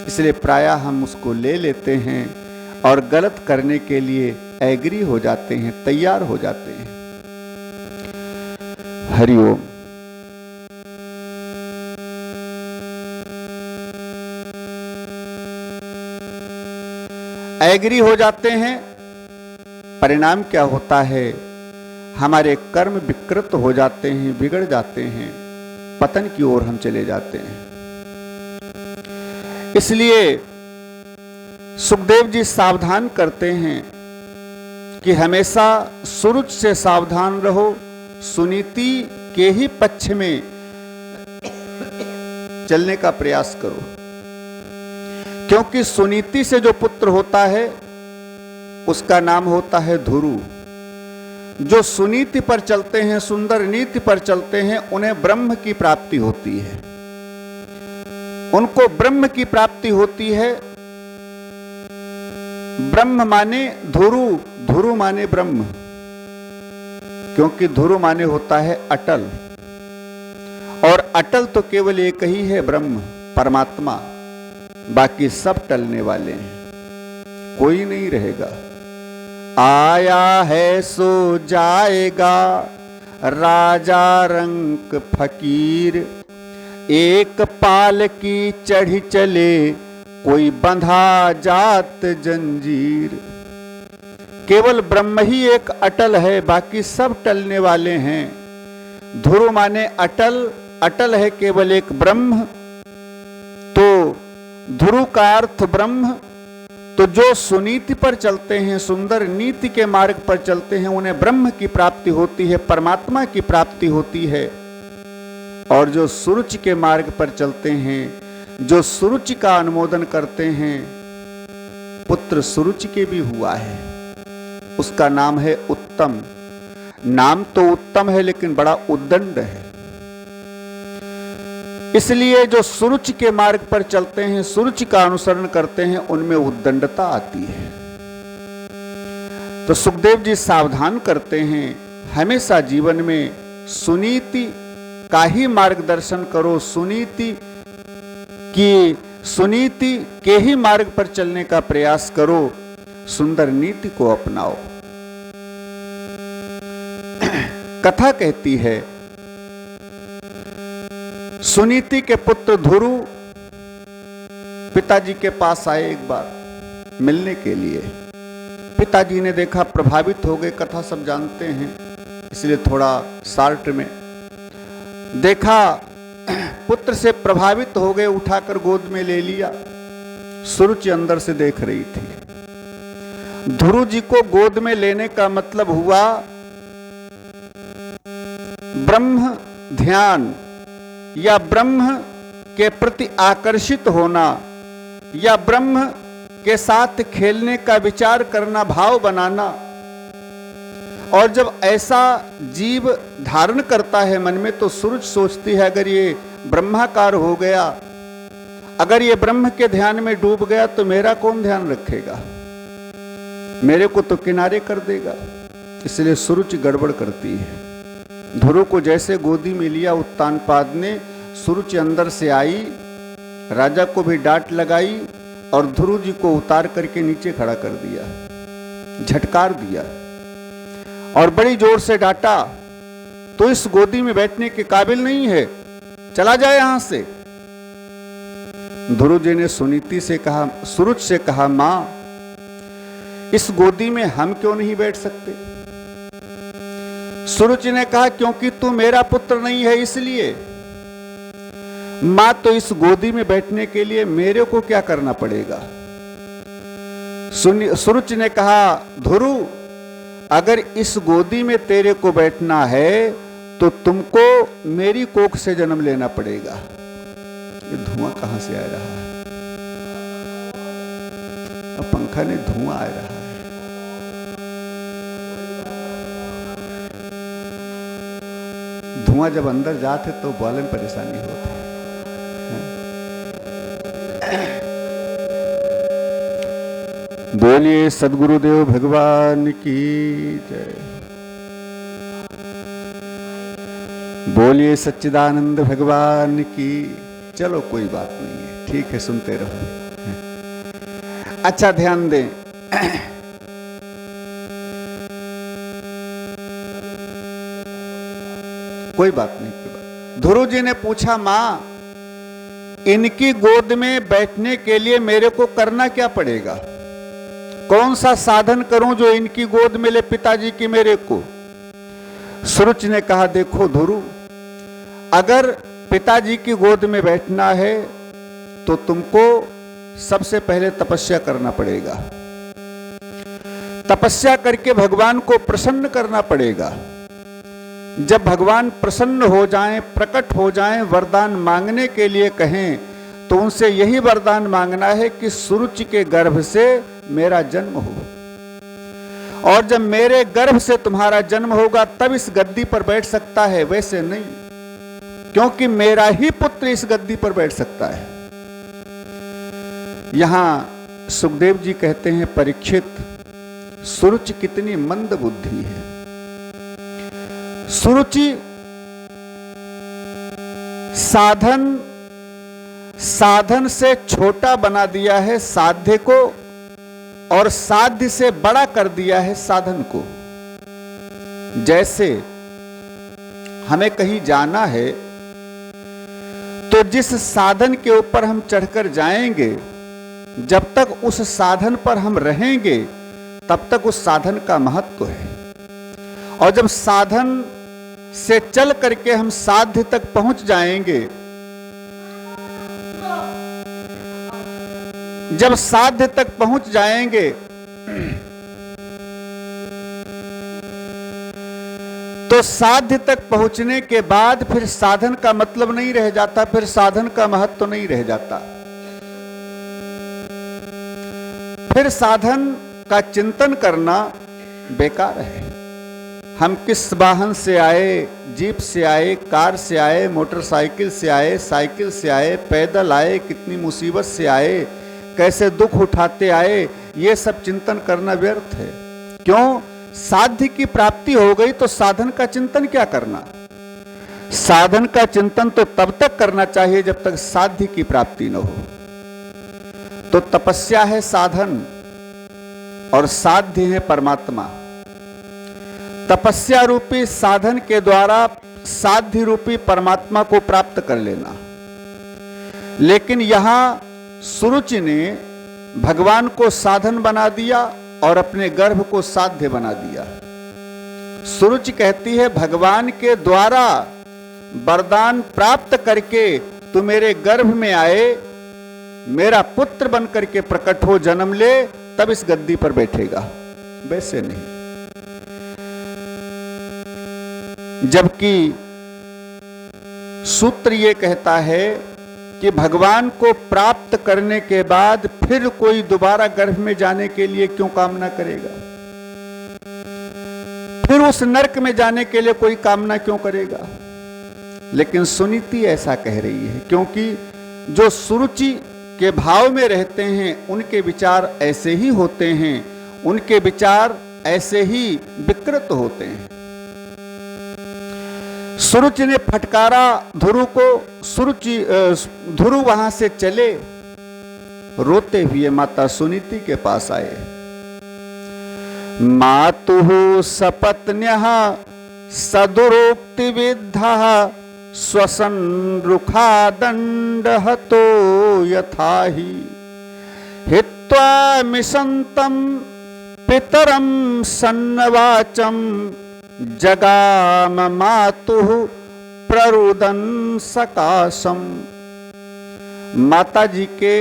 इसलिए प्रायः हम उसको ले लेते हैं और गलत करने के लिए एग्री हो जाते हैं, तैयार हो जाते हैं। हरिओम। एग्री हो जाते हैं, परिणाम क्या होता है, हमारे कर्म विकृत हो जाते हैं, बिगड़ जाते हैं, पतन की ओर हम चले जाते हैं। इसलिए सुखदेव जी सावधान करते हैं कि हमेशा सुरुचि से सावधान रहो, सुनीति के ही पक्ष में चलने का प्रयास करो, क्योंकि सुनीति से जो पुत्र होता है उसका नाम होता है ध्रुव। जो सुनीति पर चलते हैं, सुंदर नीति पर चलते हैं, उन्हें ब्रह्म की प्राप्ति होती है, उनको ब्रह्म की प्राप्ति होती है। ब्रह्म माने ध्रुव, ध्रुव माने ब्रह्म, क्योंकि ध्रुव माने होता है अटल, और अटल तो केवल एक ही है, ब्रह्म, परमात्मा। बाकी सब टलने वाले हैं, कोई नहीं रहेगा। आया है सो जाएगा, राजा रंक फकीर, एक पाल की चढ़ी चले, कोई बंधा जात जंजीर। केवल ब्रह्म ही एक अटल है, बाकी सब टलने वाले हैं। ध्रुव माने अटल, अटल है केवल एक ब्रह्म, तो ध्रुव का अर्थ ब्रह्म। तो जो सुनीति पर चलते हैं, सुंदर नीति के मार्ग पर चलते हैं, उन्हें ब्रह्म की प्राप्ति होती है, परमात्मा की प्राप्ति होती है। और जो सुरुचि के मार्ग पर चलते हैं, जो सुरुचि का अनुमोदन करते हैं, पुत्र सुरुचि के भी हुआ है, उसका नाम है उत्तम। नाम तो उत्तम है लेकिन बड़ा उद्दंड है। इसलिए जो सुरुचि के मार्ग पर चलते हैं, सुरुचि का अनुसरण करते हैं, उनमें उद्दंडता आती है। तो सुखदेव जी सावधान करते हैं, हमेशा जीवन में सुनीति का ही मार्गदर्शन करो, सुनीति के ही मार्ग पर चलने का प्रयास करो, सुंदर नीति को अपनाओ। कथा कहती है, सुनीति के पुत्र ध्रुव पिताजी के पास आए एक बार मिलने के लिए। पिताजी ने देखा, प्रभावित हो गए, कथा सब जानते हैं इसलिए थोड़ा शार्ट में देखा, पुत्र से प्रभावित हो गए, उठाकर गोद में ले लिया। सुरुचि अंदर से देख रही थी। ध्रुव जी को गोद में लेने का मतलब हुआ ब्रह्म ध्यान या ब्रह्म के प्रति आकर्षित होना या ब्रह्म के साथ खेलने का विचार करना, भाव बनाना। और जब ऐसा जीव धारण करता है मन में तो सूरज सोचती है अगर ये ब्रह्माकार हो गया, अगर ये ब्रह्म के ध्यान में डूब गया तो मेरा कौन ध्यान रखेगा, मेरे को तो किनारे कर देगा। इसलिए सूरज गड़बड़ करती है। ध्रुव को जैसे गोदी में लिया उत्तानपाद ने, सूरज अंदर से आई, राजा को भी डांट लगाई और ध्रुव जी को उतार करके नीचे खड़ा कर दिया, झटकार दिया और बड़ी जोर से डांटा, तो इस गोदी में बैठने के काबिल नहीं है, चला जाए यहां से। ध्रुव जी ने सुनीति से कहा, सूरज से कहा, मां इस गोदी में हम क्यों नहीं बैठ सकते? सूरज ने कहा, क्योंकि तू मेरा पुत्र नहीं है इसलिए। मां तो इस गोदी में बैठने के लिए मेरे को क्या करना पड़ेगा? सूरज ने कहा, ध्रुव अगर इस गोदी में तेरे को बैठना है तो तुमको मेरी कोख से जन्म लेना पड़ेगा। ये धुआं कहां से आ रहा है? अब पंखा ने धुआं आ रहा है। धुआं जब अंदर जाते तो बोले में परेशानी होती है। बोलिए सद्गुरुदेव भगवान की जय। बोलिए सच्चिदानंद भगवान की। चलो कोई बात नहीं है, ठीक है, सुनते रहो। अच्छा ध्यान दें, कोई बात नहीं, कोई बात। ध्रुव जी ने पूछा, मां इनकी गोद में बैठने के लिए मेरे को करना क्या पड़ेगा? कौन सा साधन करूं जो इनकी गोद में ले पिताजी की मेरे को? सूरज ने कहा, देखो ध्रुव, अगर पिताजी की गोद में बैठना है तो तुमको सबसे पहले तपस्या करना पड़ेगा। तपस्या करके भगवान को प्रसन्न करना पड़ेगा। जब भगवान प्रसन्न हो जाएं, प्रकट हो जाएं, वरदान मांगने के लिए कहें तो उनसे यही वरदान मांगना है कि सूरज के गर्भ से मेरा जन्म हो, और जब मेरे गर्भ से तुम्हारा जन्म होगा तब इस गद्दी पर बैठ सकता है, वैसे नहीं, क्योंकि मेरा ही पुत्र इस गद्दी पर बैठ सकता है। यहां सुखदेव जी कहते हैं, परीक्षित सूरज कितनी मंद बुद्धि है। सूरज साधन से छोटा बना दिया है साध्य को, और साध्य से बड़ा कर दिया है साधन को। जैसे हमें कहीं जाना है तो जिस साधन के ऊपर हम चढ़कर जाएंगे, जब तक उस साधन पर हम रहेंगे तब तक उस साधन का महत्व है। और जब साधन से चल करके हम साध्य तक पहुंच जाएंगे, जब साध्य तक पहुंच जाएंगे तो साध्य तक पहुंचने के बाद फिर साधन का मतलब नहीं रह जाता, फिर साधन का महत्व नहीं रह जाता। फिर साधन का चिंतन करना बेकार है। हम किस वाहन से आए, जीप से आए, कार से आए, मोटरसाइकिल से आए, साइकिल से आए, पैदल आए, कितनी मुसीबत से आए, कैसे दुख उठाते आए, ये सब चिंतन करना व्यर्थ है। क्यों? साध्य की प्राप्ति हो गई तो साधन का चिंतन क्या करना? साधन का चिंतन तो तब तक करना चाहिए जब तक साध्य की प्राप्ति न हो। तो तपस्या है साधन और साध्य है परमात्मा। तपस्या रूपी साधन के द्वारा साध्य रूपी परमात्मा को प्राप्त कर लेना। लेकिन यहां सूरज ने भगवान को साधन बना दिया और अपने गर्भ को साध्य बना दिया। सूरज कहती है, भगवान के द्वारा वरदान प्राप्त करके तू मेरे गर्भ में आए मेरा पुत्र बनकर के प्रकट हो, जन्म ले, तब इस गद्दी पर बैठेगा, वैसे नहीं। जबकि सूत्र ये कहता है कि भगवान को प्राप्त करने के बाद फिर कोई दोबारा गर्भ में जाने के लिए क्यों कामना करेगा, फिर उस नरक में जाने के लिए कोई कामना क्यों करेगा। लेकिन सुनीति ऐसा कह रही है, क्योंकि जो सुरुचि के भाव में रहते हैं उनके विचार ऐसे ही होते हैं, उनके विचार ऐसे ही विकृत होते हैं। सुरुचि ने फटकारा ध्रुव को, ध्रुव वहां से चले, रोते हुए माता सुनीति के पास आए। मातुः सपत्न्यः सदुरोक्ति विद्धः स्वसन्रुखा दण्डहतो यथाहि हित्वा मिषन्तं पितरं सन्नवाचं जगाम मातुः प्ररुदन सकाशम। माता जी के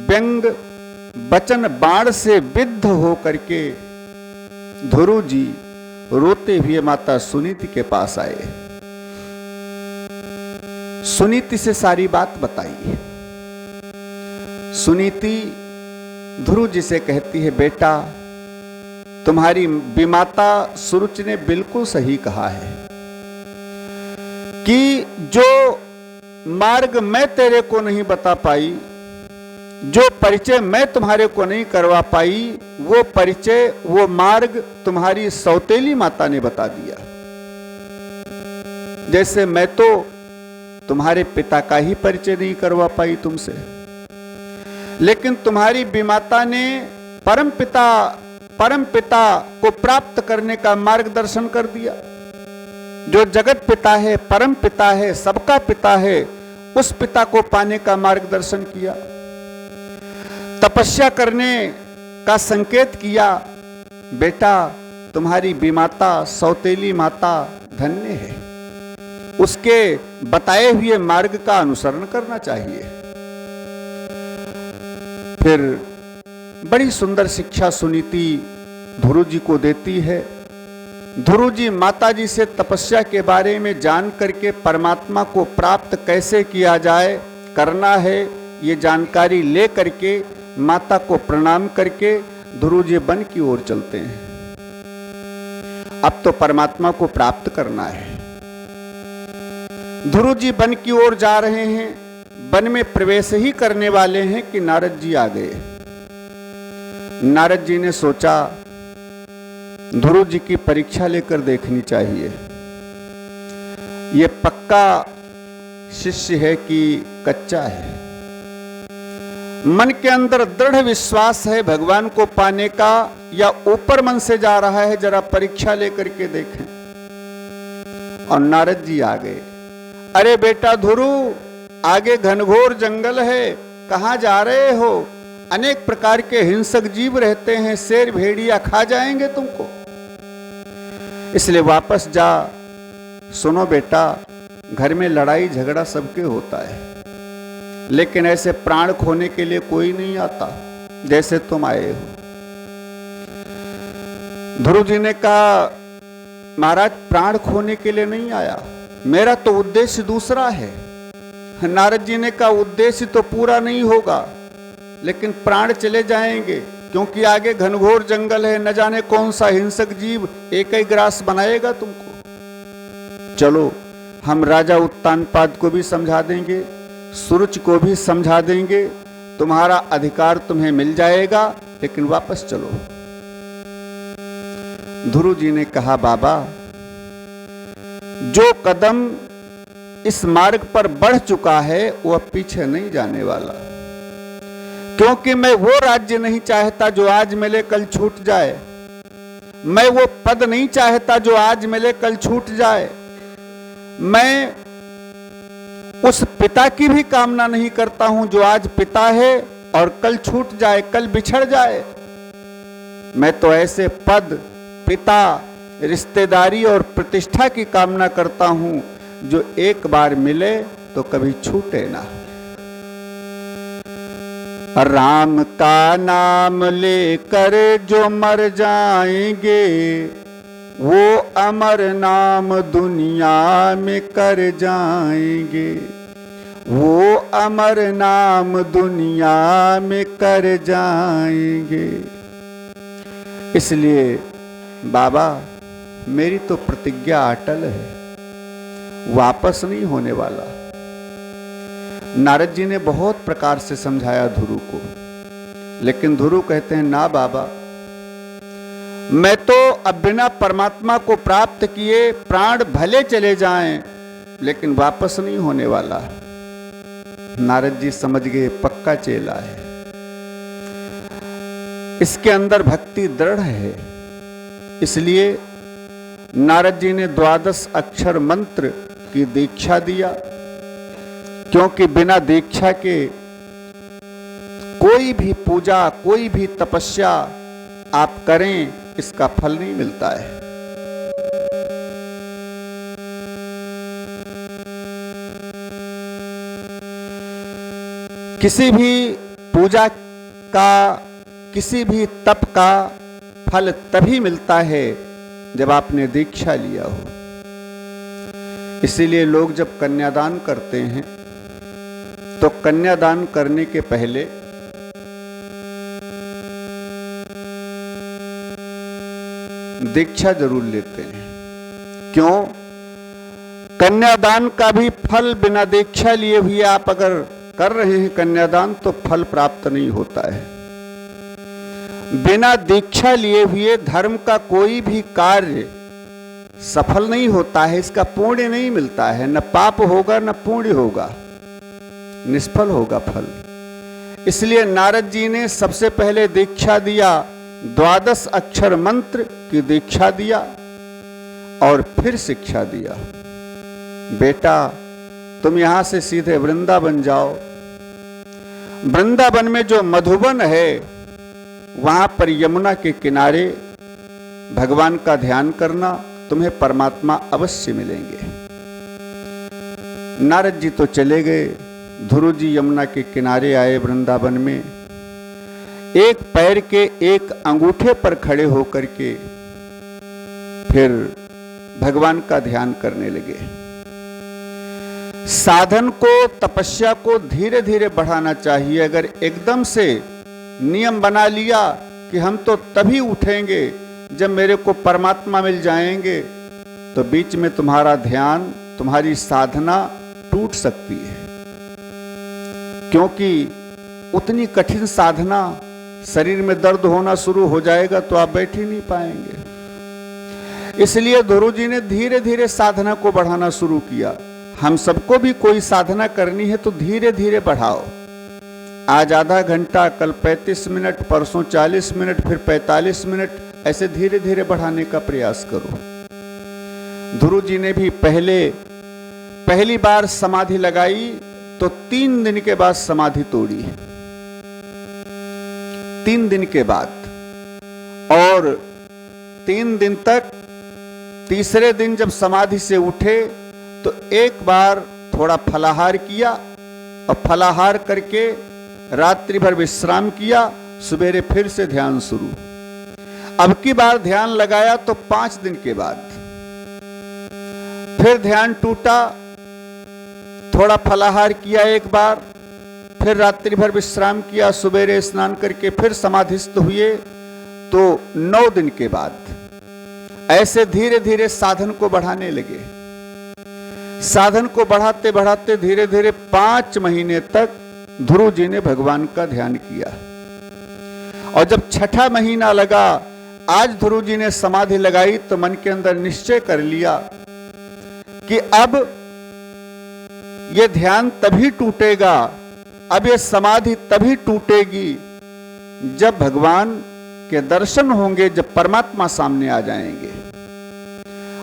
व्यंग वचन बाण से विद्ध होकर के ध्रुव जी रोते हुए माता सुनीति के पास आए। सुनीति से सारी बात बताई। सुनीति ध्रुव जी से कहती है, बेटा तुम्हारी विमाता सुरुचि ने बिल्कुल सही कहा है कि जो मार्ग मैं तेरे को नहीं बता पाई, जो परिचय मैं तुम्हारे को नहीं करवा पाई, वो परिचय, वो मार्ग तुम्हारी सौतेली माता ने बता दिया। जैसे मैं तो तुम्हारे पिता का ही परिचय नहीं करवा पाई तुमसे, लेकिन तुम्हारी विमाता ने परम पिता को प्राप्त करने का मार्गदर्शन कर दिया। जो जगत पिता है, परम पिता है, सबका पिता है, उस पिता को पाने का मार्गदर्शन किया, तपस्या करने का संकेत किया। बेटा तुम्हारी विमाता सौतेली माता धन्य है, उसके बताए हुए मार्ग का अनुसरण करना चाहिए। फिर बड़ी सुंदर शिक्षा सुनीति ध्रुव जी को देती है। ध्रुव जी माता जी से तपस्या के बारे में जान करके परमात्मा को प्राप्त कैसे किया जाए, करना है, ये जानकारी ले करके माता को प्रणाम करके ध्रुव जी वन की ओर चलते हैं। अब तो परमात्मा को प्राप्त करना है। ध्रुव जी वन की ओर जा रहे हैं, वन में प्रवेश ही करने वाले हैं कि नारद जी आ गए। नारद जी ने सोचा ध्रुव जी की परीक्षा लेकर देखनी चाहिए, ये पक्का शिष्य है कि कच्चा है। मन के अंदर दृढ़ विश्वास है भगवान को पाने का, या ऊपर मन से जा रहा है, जरा परीक्षा लेकर के देखें। और नारद जी आ गए। अरे बेटा ध्रुव, आगे घनघोर जंगल है, कहां जा रहे हो? अनेक प्रकार के हिंसक जीव रहते हैं, शेर भेड़िया खा जाएंगे तुमको, इसलिए वापस जा। सुनो बेटा, घर में लड़ाई झगड़ा सबके होता है, लेकिन ऐसे प्राण खोने के लिए कोई नहीं आता जैसे तुम आए हो। ध्रुव जी ने कहा, महाराज प्राण खोने के लिए नहीं आया, मेरा तो उद्देश्य दूसरा है। नारद जी ने कहा, उद्देश्य तो पूरा नहीं होगा, लेकिन प्राण चले जाएंगे, क्योंकि आगे घनघोर जंगल है, न जाने कौन सा हिंसक जीव एक ही ग्रास बनाएगा तुमको। चलो हम राजा उत्तानपाद को भी समझा देंगे, सुरुच को भी समझा देंगे, तुम्हारा अधिकार तुम्हें मिल जाएगा, लेकिन वापस चलो। ध्रुव जी ने कहा, बाबा जो कदम इस मार्ग पर बढ़ चुका है वो अब पीछे नहीं जाने वाला, क्योंकि मैं वो राज्य नहीं चाहता जो आज मिले कल छूट जाए, मैं वो पद नहीं चाहता जो आज मिले कल छूट जाए, मैं उस पिता की भी कामना नहीं करता हूं जो आज पिता है और कल छूट जाए, कल बिछड़ जाए। मैं तो ऐसे पद, पिता, रिश्तेदारी और प्रतिष्ठा की कामना करता हूं जो एक बार मिले तो कभी छूटे ना। राम का नाम लेकर जो मर जाएंगे, वो अमर नाम दुनिया में कर जाएंगे, वो अमर नाम दुनिया में कर जाएंगे। इसलिए बाबा मेरी तो प्रतिज्ञा अटल है, वापस नहीं होने वाला। नारद जी ने बहुत प्रकार से समझाया ध्रुव को, लेकिन ध्रुव कहते हैं ना बाबा, मैं तो अब बिना परमात्मा को प्राप्त किए प्राण भले चले जाएं, लेकिन वापस नहीं होने वाला। नारद जी समझ गए पक्का चेला है, इसके अंदर भक्ति दृढ़ है। इसलिए नारद जी ने 12 अक्षर मंत्र की दीक्षा दिया, क्योंकि बिना दीक्षा के कोई भी पूजा, कोई भी तपस्या आप करें, इसका फल नहीं मिलता है। किसी भी पूजा का, किसी भी तप का फल तभी मिलता है जब आपने दीक्षा लिया हो। इसीलिए लोग जब कन्यादान करते हैं तो कन्यादान करने के पहले दीक्षा जरूर लेते हैं। क्यों? कन्यादान का भी फल बिना दीक्षा लिए हुए आप अगर कर रहे हैं कन्यादान, तो फल प्राप्त नहीं होता है। बिना दीक्षा लिए हुए धर्म का कोई भी कार्य सफल नहीं होता है, इसका पुण्य नहीं मिलता है। न पाप होगा न पुण्य होगा, निष्फल होगा फल। इसलिए नारद जी ने सबसे पहले दीक्षा दिया, 12 अक्षर मंत्र की दीक्षा दिया और फिर शिक्षा दिया, बेटा तुम यहां से सीधे वृंदावन जाओ। वृंदावन में जो मधुबन है, वहां पर यमुना के किनारे भगवान का ध्यान करना, तुम्हें परमात्मा अवश्य मिलेंगे। नारद जी तो चले गए। ध्रुव जी यमुना के किनारे आए वृंदावन में, एक पैर के एक अंगूठे पर खड़े होकर के फिर भगवान का ध्यान करने लगे। साधन को, तपस्या को धीरे धीरे बढ़ाना चाहिए। अगर एकदम से नियम बना लिया कि हम तो तभी उठेंगे जब मेरे को परमात्मा मिल जाएंगे, तो बीच में तुम्हारा ध्यान, तुम्हारी साधना टूट सकती है। क्योंकि उतनी कठिन साधना, शरीर में दर्द होना शुरू हो जाएगा तो आप बैठ ही नहीं पाएंगे। इसलिए ध्रुव जी ने धीरे धीरे साधना को बढ़ाना शुरू किया। हम सबको भी कोई साधना करनी है तो धीरे धीरे बढ़ाओ। आज आधा घंटा, कल 35 मिनट, परसों 40 मिनट, फिर 45 मिनट, ऐसे धीरे धीरे बढ़ाने का प्रयास करो। ध्रुव जी ने भी पहली बार समाधि लगाई तो 3 दिन के बाद समाधि तोड़ी, 3 दिन के बाद, और 3 दिन तक, तीसरे दिन जब समाधि से उठे तो एक बार थोड़ा फलाहार किया और फलाहार करके रात्रि भर विश्राम किया, सवेरे फिर से ध्यान शुरू। अब की बार ध्यान लगाया तो 5 दिन के बाद फिर ध्यान टूटा, थोड़ा फलाहार किया एक बार, फिर रात्रि भर विश्राम किया, सवेरे स्नान करके फिर समाधिस्थ हुए तो 9 दिन के बाद। ऐसे धीरे धीरे साधन को बढ़ाने लगे। साधन को बढ़ाते बढ़ाते धीरे धीरे 5 महीने तक ध्रुव जी ने भगवान का ध्यान किया। और जब 6ठा महीना लगा, आज ध्रुव जी ने समाधि लगाई तो मन के अंदर निश्चय कर लिया कि अब यह ध्यान तभी टूटेगा, अब यह समाधि तभी टूटेगी जब भगवान के दर्शन होंगे, जब परमात्मा सामने आ जाएंगे।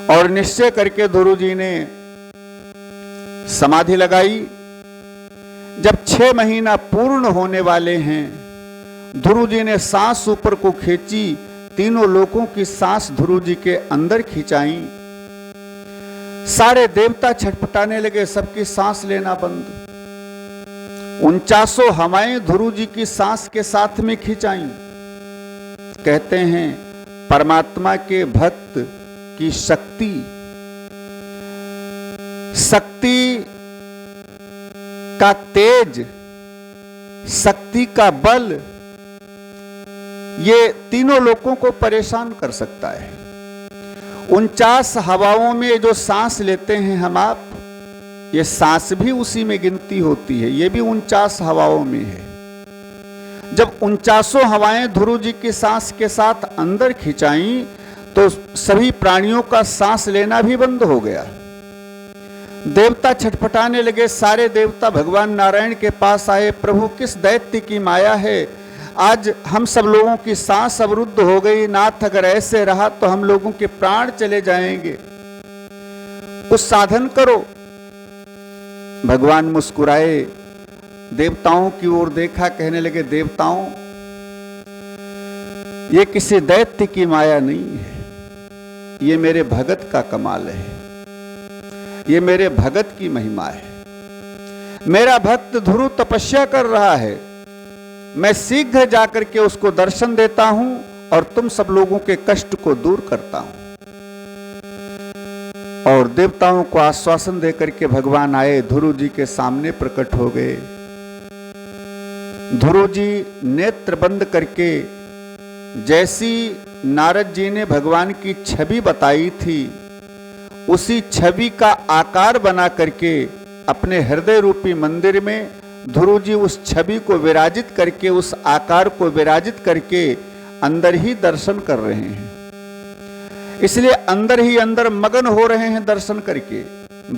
और निश्चय करके ध्रुव जी ने समाधि लगाई। जब 6 महीना पूर्ण होने वाले हैं, ध्रुव जी ने सांस ऊपर को खींची, तीनों लोकों की सांस ध्रुव जी के अंदर खिंचाई। सारे देवता छटपटाने लगे, सबकी सांस लेना बंद। 49 हवाएं ध्रुव जी की सांस के साथ में खिंचाई। कहते हैं परमात्मा के भक्त की शक्ति का तेज, शक्ति का बल, ये तीनों लोगों को परेशान कर सकता है। 49 हवाओं में जो सांस लेते हैं हम आप, ये सांस भी उसी में गिनती होती है, ये भी 49 हवाओं में है। जब 49 हवाएं ध्रुव जी की सांस के साथ अंदर खिंचाई तो सभी प्राणियों का सांस लेना भी बंद हो गया। देवता छटपटाने लगे। सारे देवता भगवान नारायण के पास आए, प्रभु किस दैत्य की माया है, आज हम सब लोगों की सांस अवरुद्ध हो गई। नाथ अगर ऐसे रहा तो हम लोगों के प्राण चले जाएंगे, कुछ साधन करो। भगवान मुस्कुराए, देवताओं की ओर देखा, कहने लगे देवताओं, ये किसी दैत्य की माया नहीं है, ये मेरे भगत का कमाल है, ये मेरे भगत की महिमा है। मेरा भक्त ध्रुव तपस्या कर रहा है, मैं शीघ्र जाकर के उसको दर्शन देता हूं और तुम सब लोगों के कष्ट को दूर करता हूं। और देवताओं को आश्वासन देकर के भगवान आए, ध्रुव जी के सामने प्रकट हो गए। ध्रुव जी नेत्र बंद करके, जैसी नारद जी ने भगवान की छवि बताई थी, उसी छवि का आकार बना करके अपने हृदय रूपी मंदिर में ध्रुव जी उस छवि को विराजित करके, उस आकार को विराजित करके अंदर ही दर्शन कर रहे हैं। इसलिए अंदर ही अंदर मगन हो रहे हैं दर्शन करके।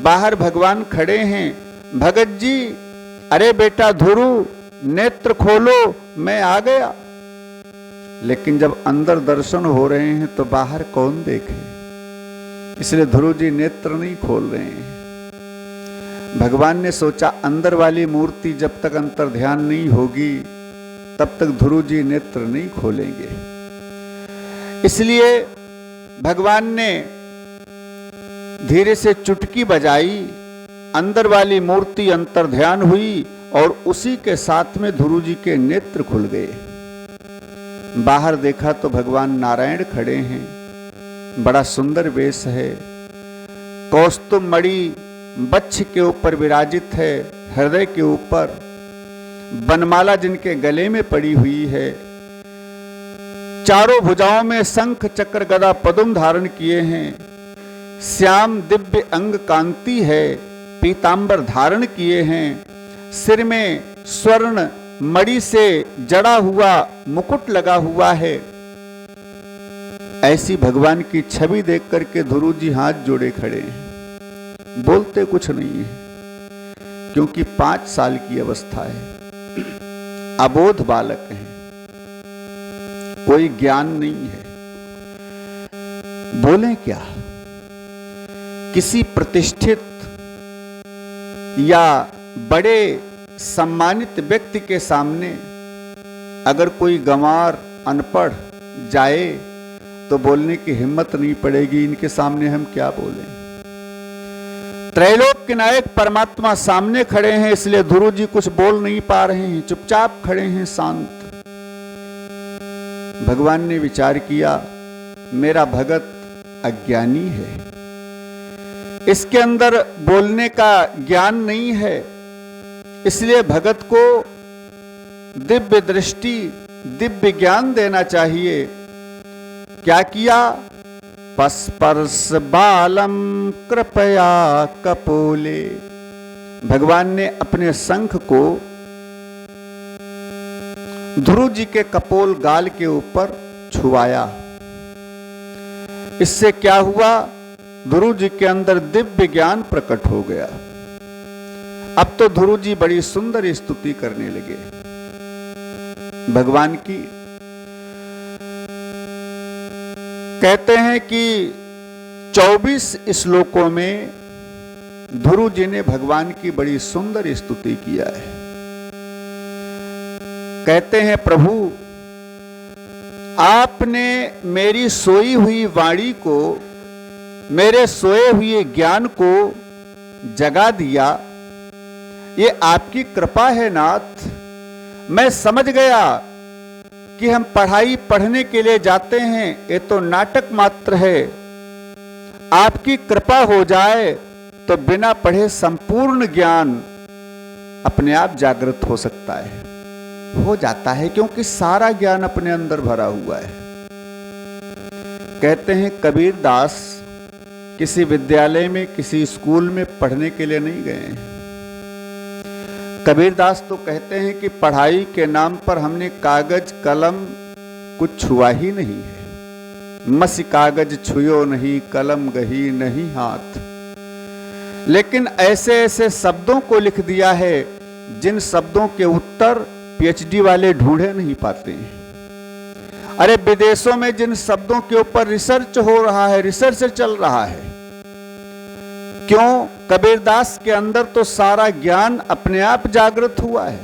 बाहर भगवान खड़े हैं, भगत जी, अरे बेटा ध्रुव नेत्र खोलो, मैं आ गया। लेकिन जब अंदर दर्शन हो रहे हैं तो बाहर कौन देखे, इसलिए ध्रुव जी नेत्र नहीं खोल रहे हैं। भगवान ने सोचा अंदर वाली मूर्ति जब तक अंतर ध्यान नहीं होगी तब तक ध्रुव जी नेत्र नहीं खोलेंगे। इसलिए भगवान ने धीरे से चुटकी बजाई, अंदर वाली मूर्ति अंतर ध्यान हुई और उसी के साथ में ध्रुव जी के नेत्र खुल गए। बाहर देखा तो भगवान नारायण खड़े हैं, बड़ा सुंदर वेश है, कौस्तुभ मणि वक्ष के ऊपर विराजित है, हृदय के ऊपर बनमाला जिनके गले में पड़ी हुई है, चारों भुजाओं में शंख चक्र गदा पद्म धारण किए हैं, श्याम दिव्य अंग कांति है, पीतांबर धारण किए हैं, सिर में स्वर्ण मणि से जड़ा हुआ मुकुट लगा हुआ है। ऐसी भगवान की छवि देख करके ध्रुव जी हाथ जोड़े खड़े हैं, बोलते कुछ नहीं है, क्योंकि 5 साल की अवस्था है, अबोध बालक हैं, कोई ज्ञान नहीं है। बोले क्या? किसी प्रतिष्ठित या बड़े सम्मानित व्यक्ति के सामने अगर कोई गंवार अनपढ़ जाए तो बोलने की हिम्मत नहीं पड़ेगी, इनके सामने हम क्या बोलें। त्रैलोक के नायक परमात्मा सामने खड़े हैं, इसलिए ध्रुव जी कुछ बोल नहीं पा रहे हैं, चुपचाप खड़े हैं शांत। भगवान ने विचार किया, मेरा भगत अज्ञानी है, इसके अंदर बोलने का ज्ञान नहीं है, इसलिए भगत को दिव्य दृष्टि, दिव्य ज्ञान देना चाहिए। क्या किया? पस्पर्श बालम कृपया कपोले। भगवान ने अपने शंख को ध्रुव जी के कपोल गाल के ऊपर छुआया। इससे क्या हुआ? ध्रुव जी के अंदर दिव्य ज्ञान प्रकट हो गया। अब तो ध्रुव जी बड़ी सुंदर स्तुति करने लगे भगवान की। कहते हैं कि 24 श्लोकों में ध्रुव जी ने भगवान की बड़ी सुंदर स्तुति किया है। कहते हैं, प्रभु आपने मेरी सोई हुई वाणी को, मेरे सोए हुए ज्ञान को जगा दिया। ये आपकी कृपा है नाथ। मैं समझ गया कि हम पढ़ाई पढ़ने के लिए जाते हैं, ये तो नाटक मात्र है। आपकी कृपा हो जाए तो बिना पढ़े संपूर्ण ज्ञान अपने आप जागृत हो सकता है, हो जाता है, क्योंकि सारा ज्ञान अपने अंदर भरा हुआ है। कहते हैं कबीर दास किसी विद्यालय में, किसी स्कूल में पढ़ने के लिए नहीं गए हैं। कबीर दास तो कहते हैं कि पढ़ाई के नाम पर हमने कागज कलम कुछ छुआ ही नहीं है। मसी कागज छुयो नहीं, कलम गही नहीं हाथ। लेकिन ऐसे ऐसे शब्दों को लिख दिया है जिन शब्दों के उत्तर पीएचडी वाले ढूंढे नहीं पाते हैं। अरे विदेशों में जिन शब्दों के ऊपर रिसर्च हो रहा है, रिसर्च चल रहा है, क्यों? कबीरदास के अंदर तो सारा ज्ञान अपने आप जागृत हुआ है।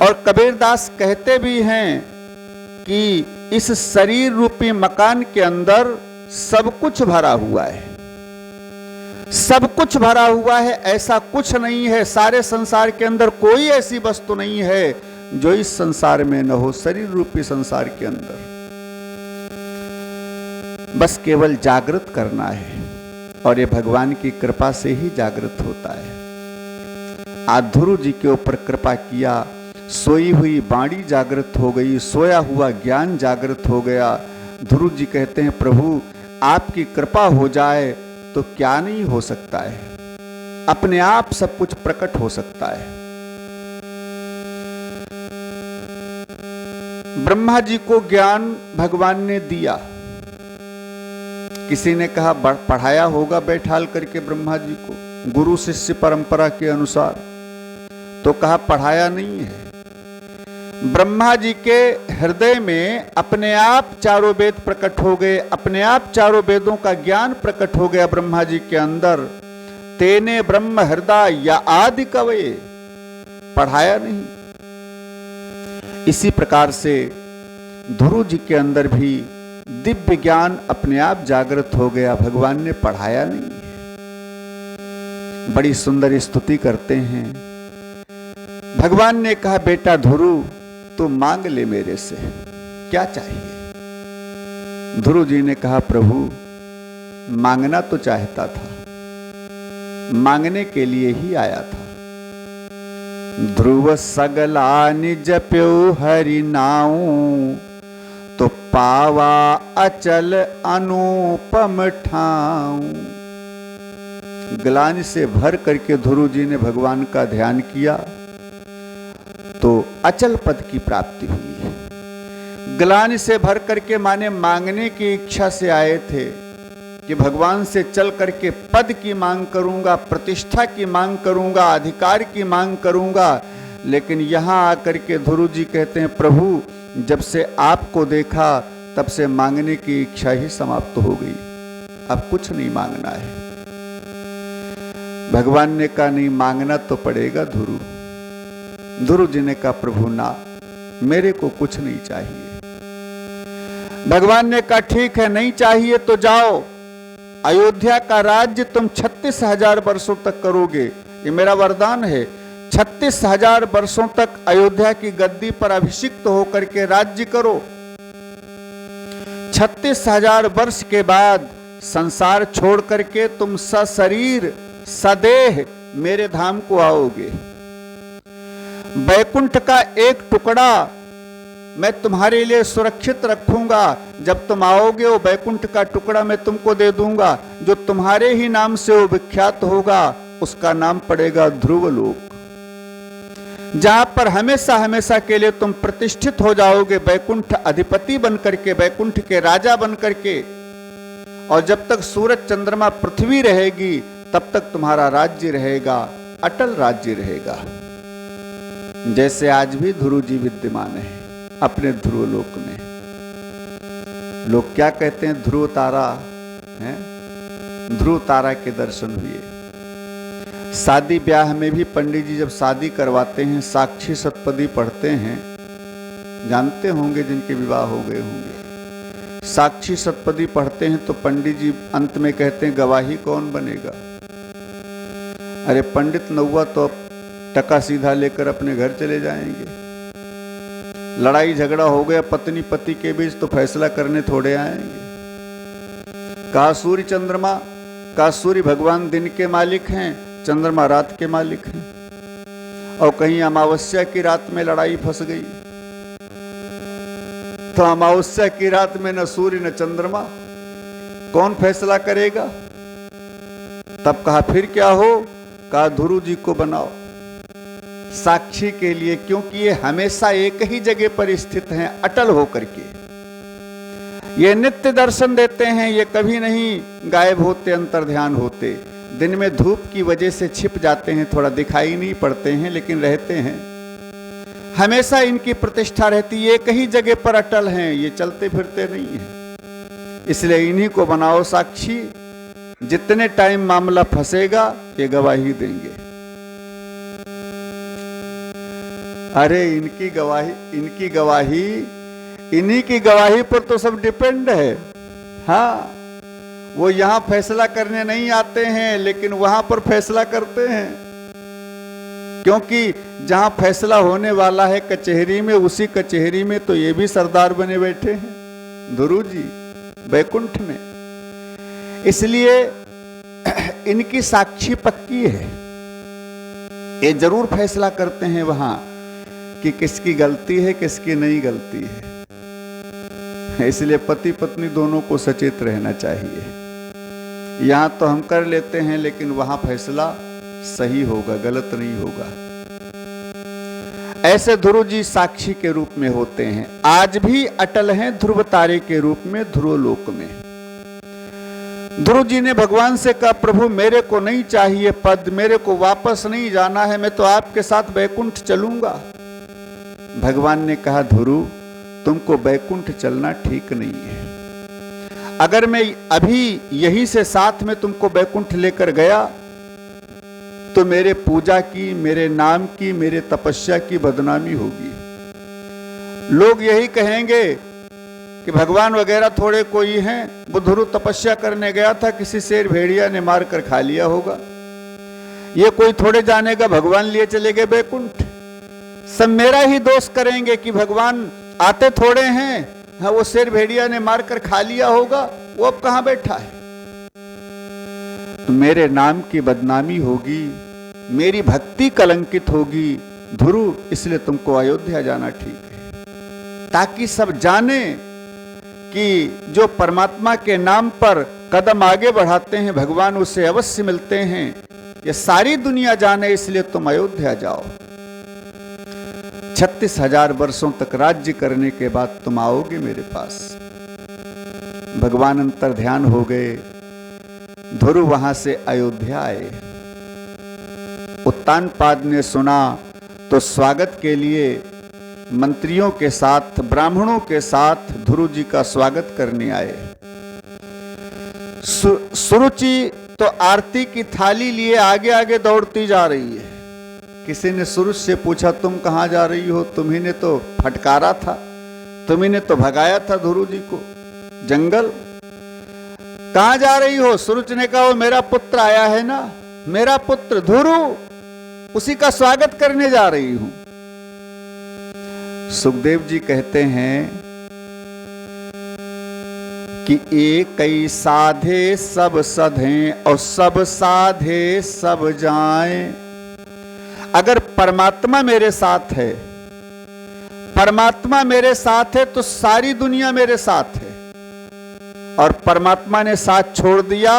और कबीरदास कहते भी हैं कि इस शरीर रूपी मकान के अंदर सब कुछ भरा हुआ है, सब कुछ भरा हुआ है, ऐसा कुछ नहीं है। सारे संसार के अंदर कोई ऐसी वस्तु नहीं है जो इस संसार में न हो, शरीर रूपी संसार के अंदर। बस केवल जागृत करना है, और ये भगवान की कृपा से ही जागृत होता है। आज ध्रुव जी के ऊपर कृपा किया, सोई हुई वाणी जागृत हो गई, सोया हुआ ज्ञान जागृत हो गया। ध्रुव जी कहते हैं प्रभु आपकी कृपा हो जाए तो क्या नहीं हो सकता है, अपने आप सब कुछ प्रकट हो सकता है। ब्रह्मा जी को ज्ञान भगवान ने दिया। किसी ने कहा पढ़ाया होगा बैठाल करके ब्रह्मा जी को गुरु शिष्य परंपरा के अनुसार, तो कहा पढ़ाया नहीं है। ब्रह्मा जी के हृदय में अपने आप चारों वेद प्रकट हो गए, अपने आप चारों वेदों का ज्ञान प्रकट हो गया ब्रह्मा जी के अंदर। तेने ब्रह्म हृदय या आदि कवये, पढ़ाया नहीं। इसी प्रकार से ध्रुव जी के अंदर भी दिव्य ज्ञान अपने आप जागृत हो गया, भगवान ने पढ़ाया नहीं है। बड़ी सुंदर स्तुति करते हैं। भगवान ने कहा बेटा ध्रुव तो मांग ले मेरे से, क्या चाहिए? ध्रुव जी ने कहा प्रभु मांगना तो चाहता था, मांगने के लिए ही आया था। ध्रुव सगला निज प्यो हरि नाऊ, तो पावा अचल अनुपम ठाऊ। ग्लानि से भर करके ध्रुव जी ने भगवान का ध्यान किया तो अचल पद की प्राप्ति हुई है। ग्लानि से भर करके माने मांगने की इच्छा से आए थे कि भगवान से चल करके पद की मांग करूंगा, प्रतिष्ठा की मांग करूंगा, अधिकार की मांग करूंगा। लेकिन यहां आकर के ध्रुव जी कहते हैं प्रभु जब से आपको देखा तब से मांगने की इच्छा ही समाप्त हो गई, अब कुछ नहीं मांगना है। भगवान ने कहा नहीं मांगना तो पड़ेगा ध्रुव। ध्रुव जी ने कहा प्रभु ना, मेरे को कुछ नहीं चाहिए। भगवान ने कहा ठीक है नहीं चाहिए तो जाओ, अयोध्या का राज्य तुम 36,000 वर्षों तक करोगे, ये मेरा वरदान है। 36,000 वर्षों तक अयोध्या की गद्दी पर अभिषिक्त होकर के राज्य करो। 36,000 वर्ष के बाद संसार छोड़ करके तुम सशरीर सदेह मेरे धाम को आओगे। वैकुंठ का एक टुकड़ा मैं तुम्हारे लिए सुरक्षित रखूंगा। जब तुम आओगे वो वैकुंठ का टुकड़ा मैं तुमको दे दूंगा, जो तुम्हारे ही नाम से वो विख्यात होगा, उसका नाम पड़ेगा ध्रुवलोक, जहां पर हमेशा हमेशा के लिए तुम प्रतिष्ठित हो जाओगे, वैकुंठ अधिपति बन करके, वैकुंठ के राजा बन करके। और जब तक सूरज चंद्रमा पृथ्वी रहेगी तब तक तुम्हारा राज्य रहेगा, अटल राज्य रहेगा। जैसे आज भी ध्रुव जी विद्यमान है अपने ध्रुवलोक में। लोग क्या कहते हैं ध्रुव तारा है, ध्रुव तारा के दर्शन हुए। शादी ब्याह में भी पंडित जी जब शादी करवाते हैं साक्षी सतपदी पढ़ते हैं, जानते होंगे जिनके विवाह हो गए होंगे। साक्षी सतपदी पढ़ते हैं तो पंडित जी अंत में कहते हैं गवाही कौन बनेगा। अरे पंडित न हुआ तो अब टका सीधा लेकर अपने घर चले जाएंगे। लड़ाई झगड़ा हो गया पत्नी पति के बीच तो फैसला करने थोड़े आएंगे। कहा सूर्य चंद्रमा, कहा सूर्य भगवान दिन के मालिक हैं, चंद्रमा रात के मालिक हैं। और कहीं अमावस्या की रात में लड़ाई फंस गई तो अमावस्या की रात में न सूर्य न चंद्रमा, कौन फैसला करेगा? तब कहा फिर क्या हो? कहा ध्रुव जी को बनाओ साक्षी के लिए, क्योंकि ये हमेशा एक ही जगह पर स्थित हैं अटल होकर के। ये नित्य दर्शन देते हैं, ये कभी नहीं गायब होते, अंतर्ध्यान होते। दिन में धूप की वजह से छिप जाते हैं, थोड़ा दिखाई नहीं पड़ते हैं, लेकिन रहते हैं। हमेशा इनकी प्रतिष्ठा रहती है, एक ही जगह पर अटल हैं, ये चलते फिरते नहीं हैं। इसलिए इन्हीं को बनाओ साक्षी। जितने टाइम मामला फंसेगा ये गवाही देंगे। अरे इनकी गवाही इन्हीं की गवाही पर तो सब डिपेंड है। हाँ, वो यहां फैसला करने नहीं आते हैं, लेकिन वहां पर फैसला करते हैं। क्योंकि जहां फैसला होने वाला है कचहरी में, उसी कचहरी में तो ये भी सरदार बने बैठे हैं ध्रुव जी बैकुंठ में। इसलिए इनकी साक्षी पक्की है। ये जरूर फैसला करते हैं वहां कि किसकी गलती है किसकी नहीं गलती है। इसलिए पति पत्नी दोनों को सचेत रहना चाहिए। यहां तो हम कर लेते हैं, लेकिन वहां फैसला सही होगा, गलत नहीं होगा। ऐसे ध्रुव जी साक्षी के रूप में होते हैं। आज भी अटल हैं ध्रुव तारे के रूप में ध्रुव लोक में। ध्रुव जी ने भगवान से कहा प्रभु मेरे को नहीं चाहिए पद, मेरे को वापस नहीं जाना है, मैं तो आपके साथ बैकुंठ चलूंगा। भगवान ने कहा ध्रुव तुमको बैकुंठ चलना ठीक नहीं है। अगर मैं अभी यहीं से साथ में तुमको बैकुंठ लेकर गया तो मेरे पूजा की, मेरे नाम की, मेरे तपस्या की बदनामी होगी। लोग यही कहेंगे कि भगवान वगैरह थोड़े कोई हैं, वो ध्रुव तपस्या करने गया था, किसी शेर भेड़िया ने मार कर खा लिया होगा। ये कोई थोड़े जानेगा भगवान लिए चले गए बैकुंठ। सब मेरा ही दोष करेंगे कि भगवान आते थोड़े हैं, हाँ वो शेर भेड़िया ने मार कर खा लिया होगा, वो अब कहां बैठा है। तो मेरे नाम की बदनामी होगी, मेरी भक्ति कलंकित होगी ध्रुव, इसलिए तुमको अयोध्या जाना ठीक है, ताकि सब जाने कि जो परमात्मा के नाम पर कदम आगे बढ़ाते हैं भगवान उसे अवश्य मिलते हैं। ये सारी दुनिया जाने, इसलिए तुम अयोध्या जाओ। 36,000 वर्षों तक राज्य करने के बाद तुम आओगे मेरे पास। भगवान अंतर ध्यान हो गए, ध्रुव वहां से अयोध्या आए। उत्तानपाद ने सुना तो स्वागत के लिए मंत्रियों के साथ, ब्राह्मणों के साथ ध्रुव जी का स्वागत करने आए। सुरुचि तो आरती की थाली लिए आगे आगे दौड़ती जा रही है। किसी ने सुरुच से पूछा तुम कहां जा रही हो? तुम्ही ने तो फटकारा था, तुम्ही ने तो भगाया था ध्रुव जी को जंगल। कहां जा रही हो? सुरुच ने कहा वो मेरा पुत्र आया है ना, मेरा पुत्र ध्रुव, उसी का स्वागत करने जा रही हूं। सुखदेव जी कहते हैं कि एक कई साधे सब सधें और सब साधे सब जाएं। अगर परमात्मा मेरे साथ है, परमात्मा मेरे साथ है तो सारी दुनिया मेरे साथ है, और परमात्मा ने साथ छोड़ दिया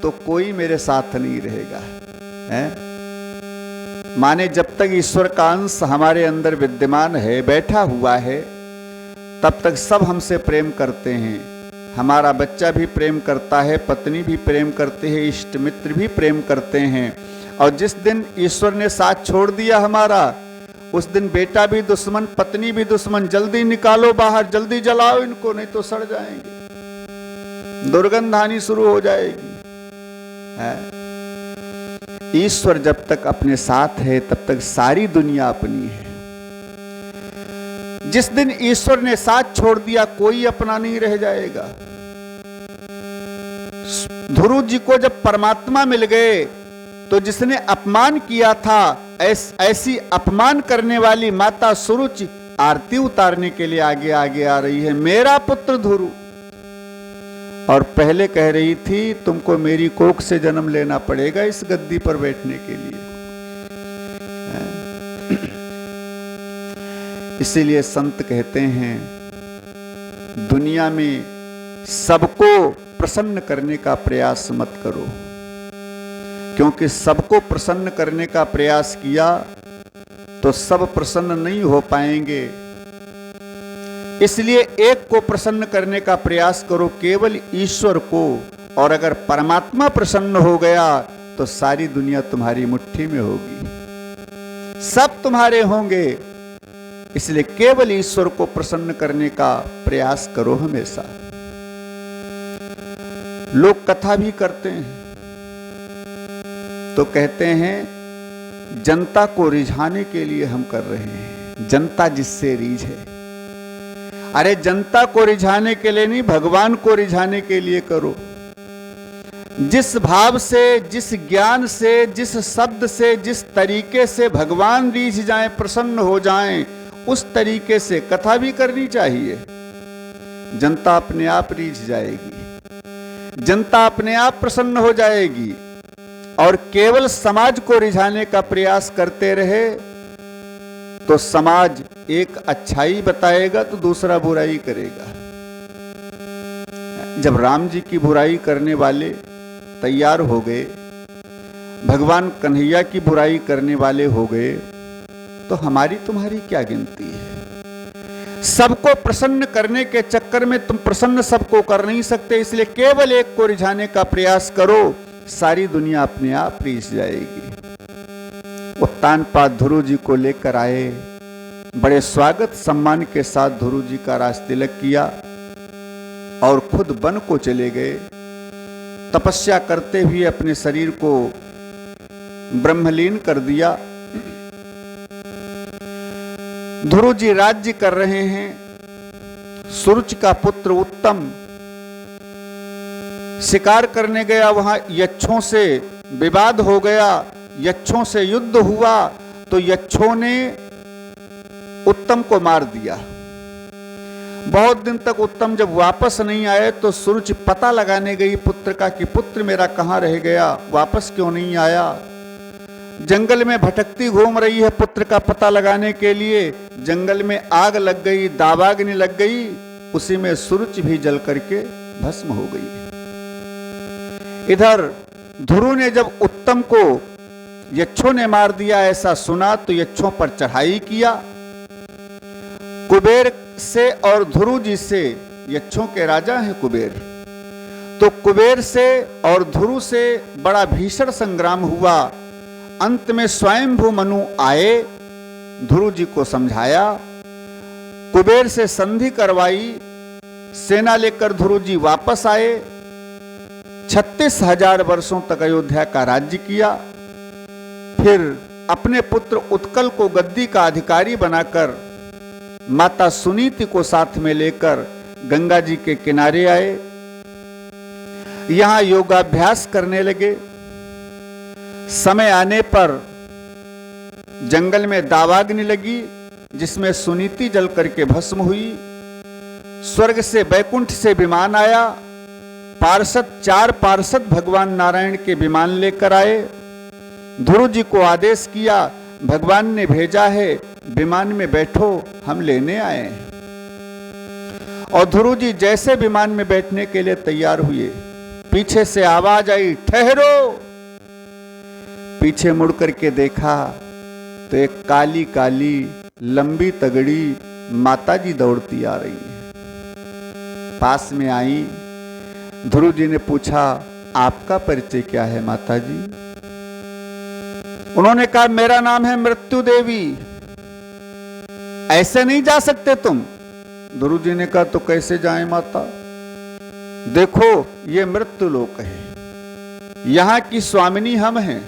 तो कोई मेरे साथ नहीं रहेगा। है? माने जब तक ईश्वर का अंश हमारे अंदर विद्यमान है, बैठा हुआ है, तब तक सब हमसे प्रेम करते हैं। हमारा बच्चा भी प्रेम करता है, पत्नी भी प्रेम करते हैं, इष्ट मित्र भी प्रेम करते हैं। और जिस दिन ईश्वर ने साथ छोड़ दिया हमारा, उस दिन बेटा भी दुश्मन, पत्नी भी दुश्मन। जल्दी निकालो बाहर, जल्दी जलाओ इनको, नहीं तो सड़ जाएंगे, दुर्गंध आनी शुरू हो जाएगी। है? ईश्वर जब तक अपने साथ है तब तक सारी दुनिया अपनी है। जिस दिन ईश्वर ने साथ छोड़ दिया कोई अपना नहीं रह जाएगा। ध्रुव जी को जब परमात्मा मिल गए तो जिसने अपमान किया था ऐसी अपमान करने वाली माता सुरुचि आरती उतारने के लिए आगे आगे आ रही है, मेरा पुत्र ध्रुव। और पहले कह रही थी तुमको मेरी कोख से जन्म लेना पड़ेगा इस गद्दी पर बैठने के लिए। इसीलिए संत कहते हैं दुनिया में सबको प्रसन्न करने का प्रयास मत करो, क्योंकि सबको प्रसन्न करने का प्रयास किया तो सब प्रसन्न नहीं हो पाएंगे। इसलिए एक को प्रसन्न करने का प्रयास करो, केवल ईश्वर को। और अगर परमात्मा प्रसन्न हो गया तो सारी दुनिया तुम्हारी मुट्ठी में होगी, सब तुम्हारे होंगे। इसलिए केवल ईश्वर को प्रसन्न करने का प्रयास करो हमेशा। लोग कथा भी करते हैं तो कहते हैं जनता को रिझाने के लिए हम कर रहे हैं, जनता जिससे रीझ है। अरे जनता को रिझाने के लिए नहीं, भगवान को रिझाने के लिए करो। जिस भाव से, जिस ज्ञान से, जिस शब्द से, जिस तरीके से भगवान रीझ जाएं, प्रसन्न हो जाएं, उस तरीके से कथा भी करनी चाहिए। जनता अपने आप रीझ जाएगी, जनता अपने आप प्रसन्न हो जाएगी। और केवल समाज को रिझाने का प्रयास करते रहे तो समाज एक अच्छाई बताएगा तो दूसरा बुराई करेगा। जब राम जी की बुराई करने वाले तैयार हो गए, भगवान कन्हैया की बुराई करने वाले हो गए, तो हमारी तुम्हारी क्या गिनती है। सबको प्रसन्न करने के चक्कर में तुम प्रसन्न सबको कर नहीं सकते, इसलिए केवल एक को रिझाने का प्रयास करो, सारी दुनिया अपने आप रीझ जाएगी। उत्तानपाद ध्रुव जी को लेकर आए, बड़े स्वागत सम्मान के साथ ध्रुव जी का राज तिलक किया और खुद वन को चले गए। तपस्या करते हुए अपने शरीर को ब्रह्मलीन कर दिया। ध्रुव जी राज्य कर रहे हैं। सुरुचि का पुत्र उत्तम शिकार करने गया, वहां यक्षों से विवाद हो गया, यक्षों से युद्ध हुआ, तो यक्षों ने उत्तम को मार दिया। बहुत दिन तक उत्तम जब वापस नहीं आए तो सुरुचि पता लगाने गई पुत्र का कि पुत्र मेरा कहां रह गया, वापस क्यों नहीं आया। जंगल में भटकती घूम रही है पुत्र का पता लगाने के लिए। जंगल में आग लग गई, दावाग्नि लग गई, उसी में सुरुचि भी जल करके भस्म हो गई। इधर ध्रुव ने जब उत्तम को यक्षों ने मार दिया ऐसा सुना तो यक्षों पर चढ़ाई किया। कुबेर से और ध्रुव जी से, यक्षों के राजा हैं कुबेर, तो कुबेर से और ध्रुव से बड़ा भीषण संग्राम हुआ। अंत में स्वयंभू मनु आए, ध्रुव जी को समझाया, कुबेर से संधि करवाई, सेना लेकर ध्रुव जी वापस आए। 36,000 वर्षों तक अयोध्या का राज्य किया। फिर अपने पुत्र उत्कल को गद्दी का अधिकारी बनाकर माता सुनीति को साथ में लेकर गंगा जी के किनारे आए। यहां योगाभ्यास करने लगे। समय आने पर जंगल में दावाग्नि लगी, जिसमें सुनीति जल करके भस्म हुई। स्वर्ग से, बैकुंठ से विमान आया। चार पार्षद भगवान नारायण के विमान लेकर आए। ध्रुव जी को आदेश किया, भगवान ने भेजा है, विमान में बैठो, हम लेने आए हैं। और ध्रुव जी जैसे विमान में बैठने के लिए तैयार हुए, पीछे से आवाज आई, ठहरो। पीछे मुड़ करके देखा तो एक काली काली लंबी तगड़ी माताजी दौड़ती आ रही है। पास में आई। ध्रुव जी ने पूछा, आपका परिचय क्या है माताजी? उन्होंने कहा, मेरा नाम है मृत्यु देवी। ऐसे नहीं जा सकते तुम। ध्रुव जी ने कहा, तो कैसे जाएं माता? देखो ये मृत्यु लोक है, यहां की स्वामिनी हम हैं।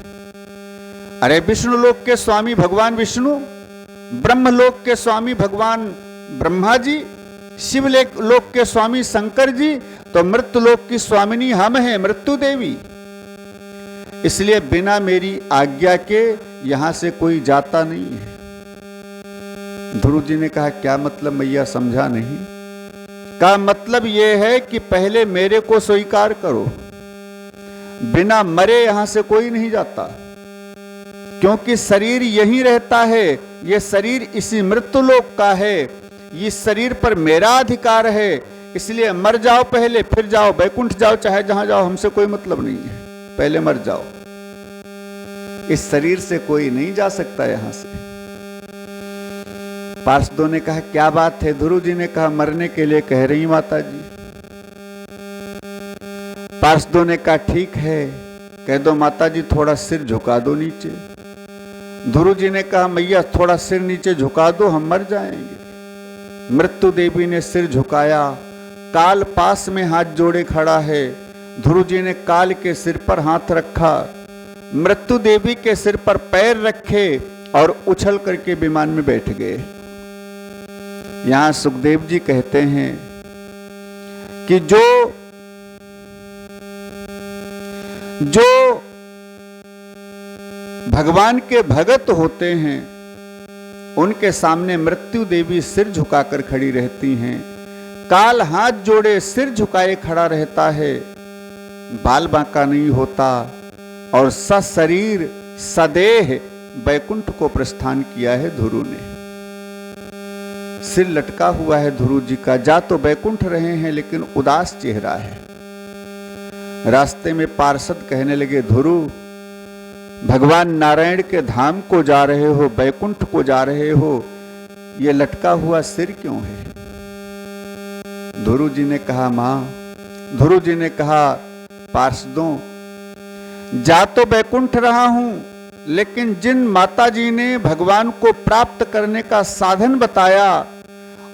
अरे विष्णु लोक के स्वामी भगवान विष्णु, ब्रह्मलोक के स्वामी भगवान ब्रह्मा जी, शिव लोक के स्वामी शंकर जी, तो मृत्यु लोक की स्वामिनी हम हैं, मृत्यु देवी। इसलिए बिना मेरी आज्ञा के यहां से कोई जाता नहीं है। ध्रुव जी ने कहा क्या मतलब मैया, समझा नहीं। का मतलब यह है कि पहले मेरे को स्वीकार करो, बिना मरे यहां से कोई नहीं जाता, क्योंकि शरीर यहीं रहता है। यह शरीर इसी मृत्युलोक का है, इस शरीर पर मेरा अधिकार है, इसलिए मर जाओ पहले, फिर जाओ बैकुंठ जाओ, चाहे जहां जाओ, हमसे कोई मतलब नहीं है, पहले मर जाओ। इस शरीर से कोई नहीं जा सकता यहां से। पार्षदों ने कहा क्या बात है? ध्रुव जी ने कहा मरने के लिए कह रही माता जी। पार्षदों ने कहा ठीक है, कह दो माता जी, थोड़ा सिर झुका दो नीचे। ध्रुव जी ने कहा मैया थोड़ा सिर नीचे झुका दो, हम मर जाएंगे। मृत्यु देवी ने सिर झुकाया, काल पास में हाथ जोड़े खड़ा है। ध्रुव जी ने काल के सिर पर हाथ रखा, मृत्यु देवी के सिर पर पैर रखे और उछल करके विमान में बैठ गए। यहां सुखदेव जी कहते हैं कि जो भगवान के भगत होते हैं उनके सामने मृत्यु देवी सिर झुकाकर खड़ी रहती हैं, काल हाथ जोड़े सिर झुकाए खड़ा रहता है, बाल बांका नहीं होता, और सशरीर सदेह बैकुंठ को प्रस्थान किया है ध्रुव ने। सिर लटका हुआ है ध्रुव जी का, जा तो बैकुंठ रहे हैं लेकिन उदास चेहरा है। रास्ते में पार्षद कहने लगे ध्रुव, भगवान नारायण के धाम को जा रहे हो, बैकुंठ को जा रहे हो, ये लटका हुआ सिर क्यों है? ध्रुव जी ने कहा मां, ध्रुव जी ने कहा पार्षदों, जा तो बैकुंठ रहा हूं, लेकिन जिन माता जी ने भगवान को प्राप्त करने का साधन बताया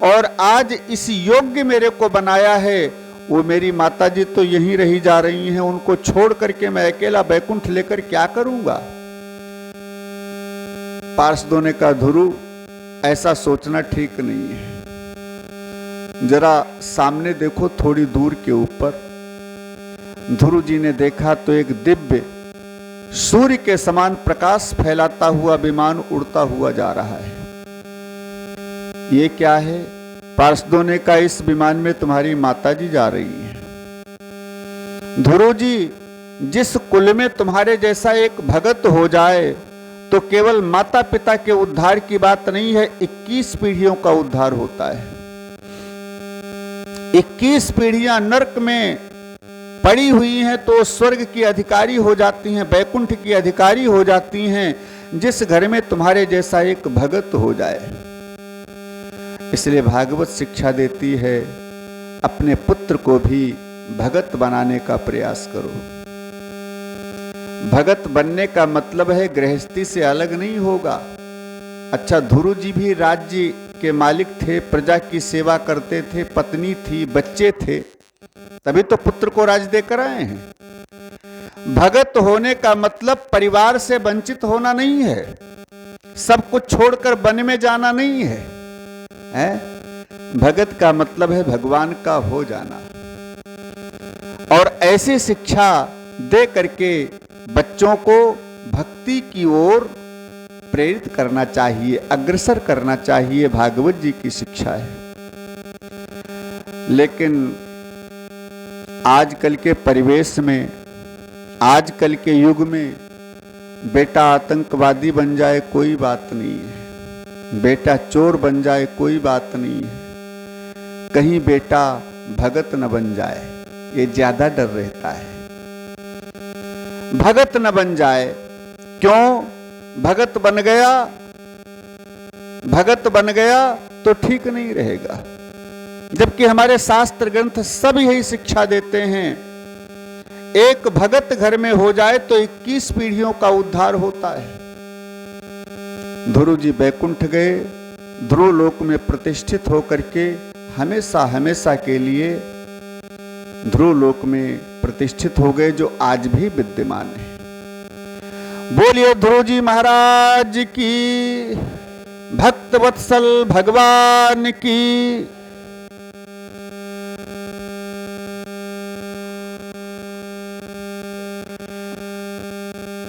और आज इस योग्य मेरे को बनाया है, वो मेरी माता जी तो यहीं रही जा रही हैं, उनको छोड़ करके मैं अकेला बैकुंठ लेकर क्या करूंगा? पार्षदों ने कहा ध्रुव, ऐसा सोचना ठीक नहीं है, जरा सामने देखो थोड़ी दूर के ऊपर। ध्रुव जी ने देखा तो एक दिव्य सूर्य के समान प्रकाश फैलाता हुआ विमान उड़ता हुआ जा रहा है। ये क्या है? पार्षदों ने कहा इस विमान में तुम्हारी माताजी जा रही है। ध्रुव जी, जिस कुल में तुम्हारे जैसा एक भगत हो जाए तो केवल माता पिता के उद्धार की बात नहीं है, 21 पीढ़ियों का उद्धार होता है। 21 पीढ़ियां नरक में पड़ी हुई हैं तो स्वर्ग की अधिकारी हो जाती हैं, बैकुंठ की अधिकारी हो जाती हैं, जिस घर में तुम्हारे जैसा एक भगत हो जाए। इसलिए भागवत शिक्षा देती है, अपने पुत्र को भी भगत बनाने का प्रयास करो। भगत बनने का मतलब है गृहस्थी से अलग नहीं होगा। अच्छा, ध्रुव जी भी राज्य के मालिक थे, प्रजा की सेवा करते थे, पत्नी थी, बच्चे थे, तभी तो पुत्र को राज देकर आए हैं। भगत होने का मतलब परिवार से वंचित होना नहीं है, सब कुछ छोड़कर वन में जाना नहीं है, भगत का मतलब है भगवान का हो जाना। और ऐसी शिक्षा दे करके बच्चों को भक्ति की ओर प्रेरित करना चाहिए, अग्रसर करना चाहिए, भागवत जी की शिक्षा है। लेकिन आजकल के परिवेश में, आजकल के युग में बेटा आतंकवादी बन जाए कोई बात नहीं है, बेटा चोर बन जाए कोई बात नहीं है, कहीं बेटा भगत न बन जाए, ये ज्यादा डर रहता है। भगत न बन जाए, क्यों? भगत बन गया तो ठीक नहीं रहेगा। जबकि हमारे शास्त्र ग्रंथ सब यही शिक्षा देते हैं, एक भगत घर में हो जाए तो 21 पीढ़ियों का उद्धार होता है। ध्रुव जी बैकुंठ गए, ध्रुव लोक में प्रतिष्ठित होकर के हमेशा हमेशा के लिए ध्रुव लोक में प्रतिष्ठित हो गए, जो आज भी विद्यमान है। बोलिए ध्रुव जी महाराज की, भक्त वत्सल भगवान की।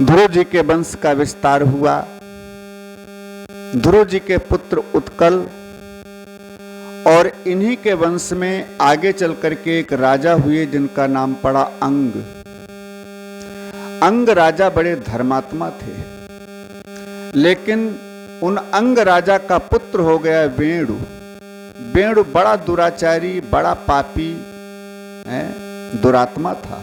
ध्रुव जी के वंश का विस्तार हुआ। ध्रुव जी के पुत्र उत्कल और इन्हीं के वंश में आगे चल करके एक राजा हुए जिनका नाम पड़ा अंग। अंग राजा बड़े धर्मात्मा थे, लेकिन उन अंग राजा का पुत्र हो गया वेणु। वेणु बड़ा दुराचारी, बड़ा पापी दुरात्मा था।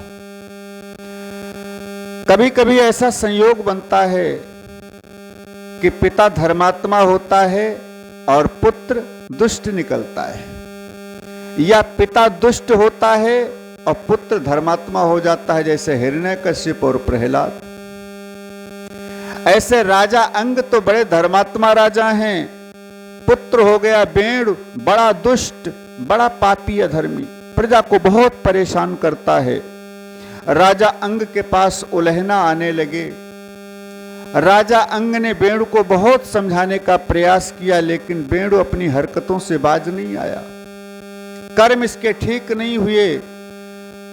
कभी कभी ऐसा संयोग बनता है कि पिता धर्मात्मा होता है और पुत्र दुष्ट निकलता है, या पिता दुष्ट होता है और पुत्र धर्मात्मा हो जाता है, जैसे हिरण्यकश्यप और प्रहलाद। ऐसे राजा अंग तो बड़े धर्मात्मा राजा हैं, पुत्र हो गया वेणु बड़ा दुष्ट, बड़ा पापी अधर्मी, प्रजा को बहुत परेशान करता है। राजा अंग के पास उलहना आने लगे। राजा अंग ने वेणु को बहुत समझाने का प्रयास किया, लेकिन वेणु अपनी हरकतों से बाज नहीं आया। कर्म इसके ठीक नहीं हुए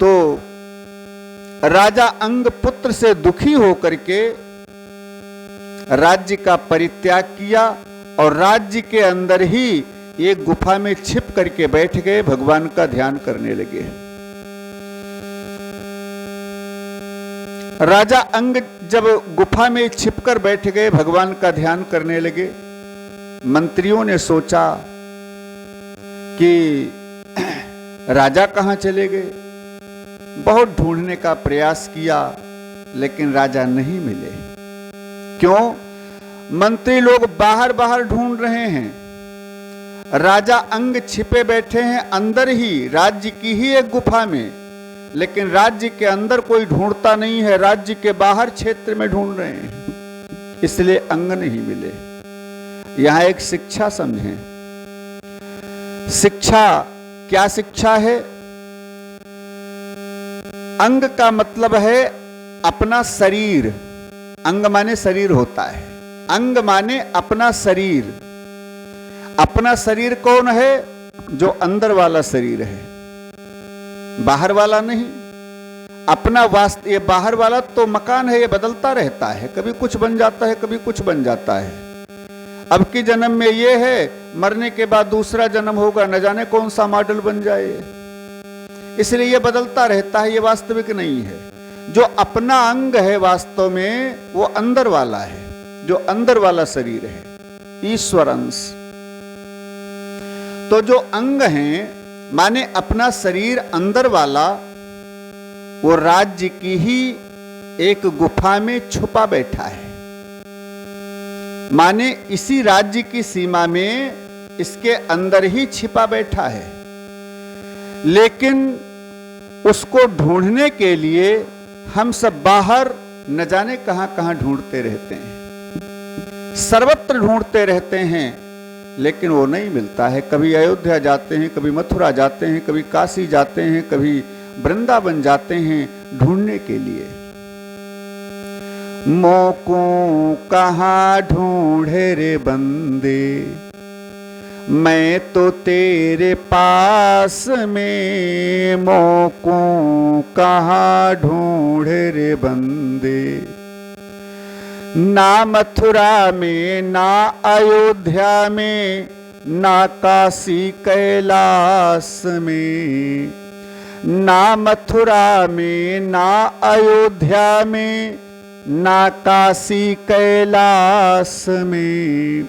तो राजा अंग पुत्र से दुखी होकर के राज्य का परित्याग किया और राज्य के अंदर ही एक गुफा में छिप करके बैठ गए, भगवान का ध्यान करने लगे। राजा अंग जब गुफा में छिपकर बैठ गए, भगवान का ध्यान करने लगे, मंत्रियों ने सोचा कि राजा कहां चले गए। बहुत ढूंढने का प्रयास किया, लेकिन राजा नहीं मिले। क्यों? मंत्री लोग बाहर बाहर ढूंढ रहे हैं, राजा अंग छिपे बैठे हैं अंदर ही, राज्य की ही एक गुफा में, लेकिन राज्य के अंदर कोई ढूंढता नहीं है, राज्य के बाहर क्षेत्र में ढूंढ रहे हैं, इसलिए अंग नहीं मिले। यहां एक शिक्षा समझें। शिक्षा क्या शिक्षा है? अंग का मतलब है अपना शरीर। अंग माने शरीर होता है, अंग माने अपना शरीर। अपना शरीर कौन है? जो अंदर वाला शरीर है, बाहर वाला नहीं। अपना वास्तव, ये बाहर वाला तो मकान है, ये बदलता रहता है, कभी कुछ बन जाता है, कभी कुछ बन जाता है। अब की जन्म में ये है, मरने के बाद दूसरा जन्म होगा, न जाने कौन सा मॉडल बन जाए, इसलिए ये बदलता रहता है, ये वास्तविक नहीं है। जो अपना अंग है वास्तव में वो अंदर वाला है, जो अंदर वाला शरीर है, ईश्वर अंश। तो जो अंग हैं माने अपना शरीर अंदर वाला, वो राज्य की ही एक गुफा में छुपा बैठा है। माने इसी राज्य की सीमा में, इसके अंदर ही छिपा बैठा है, लेकिन उसको ढूंढने के लिए हम सब बाहर न जाने कहां कहां ढूंढते रहते हैं, सर्वत्र ढूंढते रहते हैं, लेकिन वो नहीं मिलता है। कभी अयोध्या जाते हैं, कभी मथुरा जाते हैं, कभी काशी जाते हैं, कभी वृंदावन जाते हैं ढूंढने के लिए। मोको कहाँ ढूंढे रे बंदे, मैं तो तेरे पास में, मोको कहाँ ढूंढे रे बंदे। ना मथुरा में, ना अयोध्या में, ना काशी कैलाश में। ना मथुरा में, ना अयोध्या में, ना काशी कैलाश में।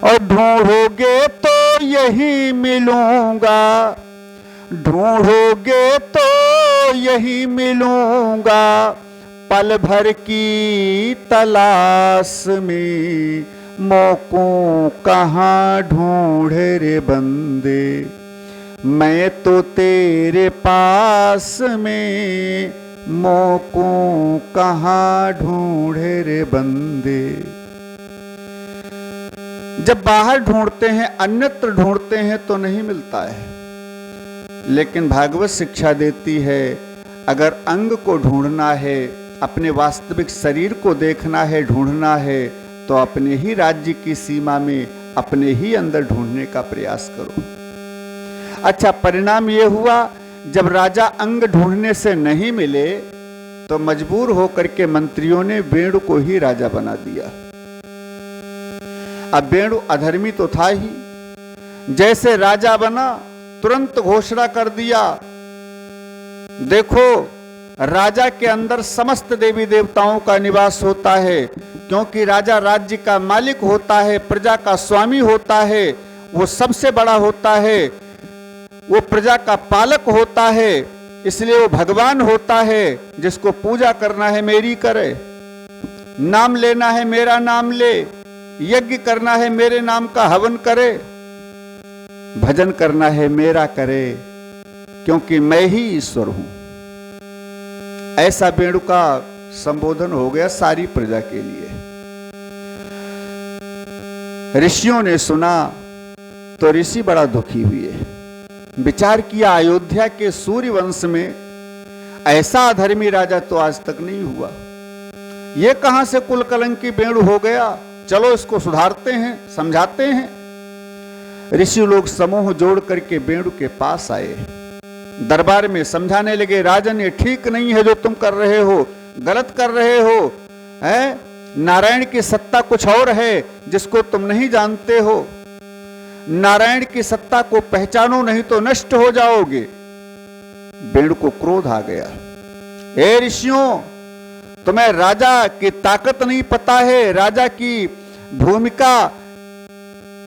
और ढूंढोगे तो यही मिलूंगा, ढूंढोगे तो यही मिलूंगा, पल भर की तलाश में। मोको कहाँ ढूंढे रे बंदे, मैं तो तेरे पास में, मोको कहाँ ढूंढे रे बंदे। जब बाहर ढूंढते हैं, अन्यत्र ढूंढते हैं तो नहीं मिलता है, लेकिन भागवत शिक्षा देती है अगर अंग को ढूंढना है, अपने वास्तविक शरीर को देखना है, ढूंढना है, तो अपने ही राज्य की सीमा में, अपने ही अंदर ढूंढने का प्रयास करो। अच्छा, परिणाम यह हुआ जब राजा अंग ढूंढने से नहीं मिले तो मजबूर होकर के मंत्रियों ने वेणु को ही राजा बना दिया। अब वेणु अधर्मी तो था ही, जैसे राजा बना तुरंत घोषणा कर दिया, देखो राजा के अंदर समस्त देवी देवताओं का निवास होता है, क्योंकि राजा राज्य का मालिक होता है, प्रजा का स्वामी होता है, वो सबसे बड़ा होता है, वो प्रजा का पालक होता है, इसलिए वो भगवान होता है। जिसको पूजा करना है मेरी करे, नाम लेना है मेरा नाम ले, यज्ञ करना है मेरे नाम का हवन करे, भजन करना है मेरा करे, क्योंकि मैं ही ईश्वर हूं। ऐसा वेणु का संबोधन हो गया सारी प्रजा के लिए। ऋषियों ने सुना तो ऋषि बड़ा दुखी हुए, विचार किया अयोध्या के सूर्य वंश में ऐसा अधर्मी राजा तो आज तक नहीं हुआ, ये कहां से कुल कलंकी वेणु हो गया, चलो इसको सुधारते हैं, समझाते हैं। ऋषि लोग समूह जोड़ करके वेणु के पास आए, दरबार में समझाने लगे, राजन ये ठीक नहीं है जो तुम कर रहे हो, गलत कर रहे हो, है नारायण की सत्ता कुछ और है जिसको तुम नहीं जानते हो, नारायण की सत्ता को पहचानो नहीं तो नष्ट हो जाओगे। वेणु को क्रोध आ गया, हे ऋषियों तुम्हें राजा की ताकत नहीं पता है, राजा की भूमिका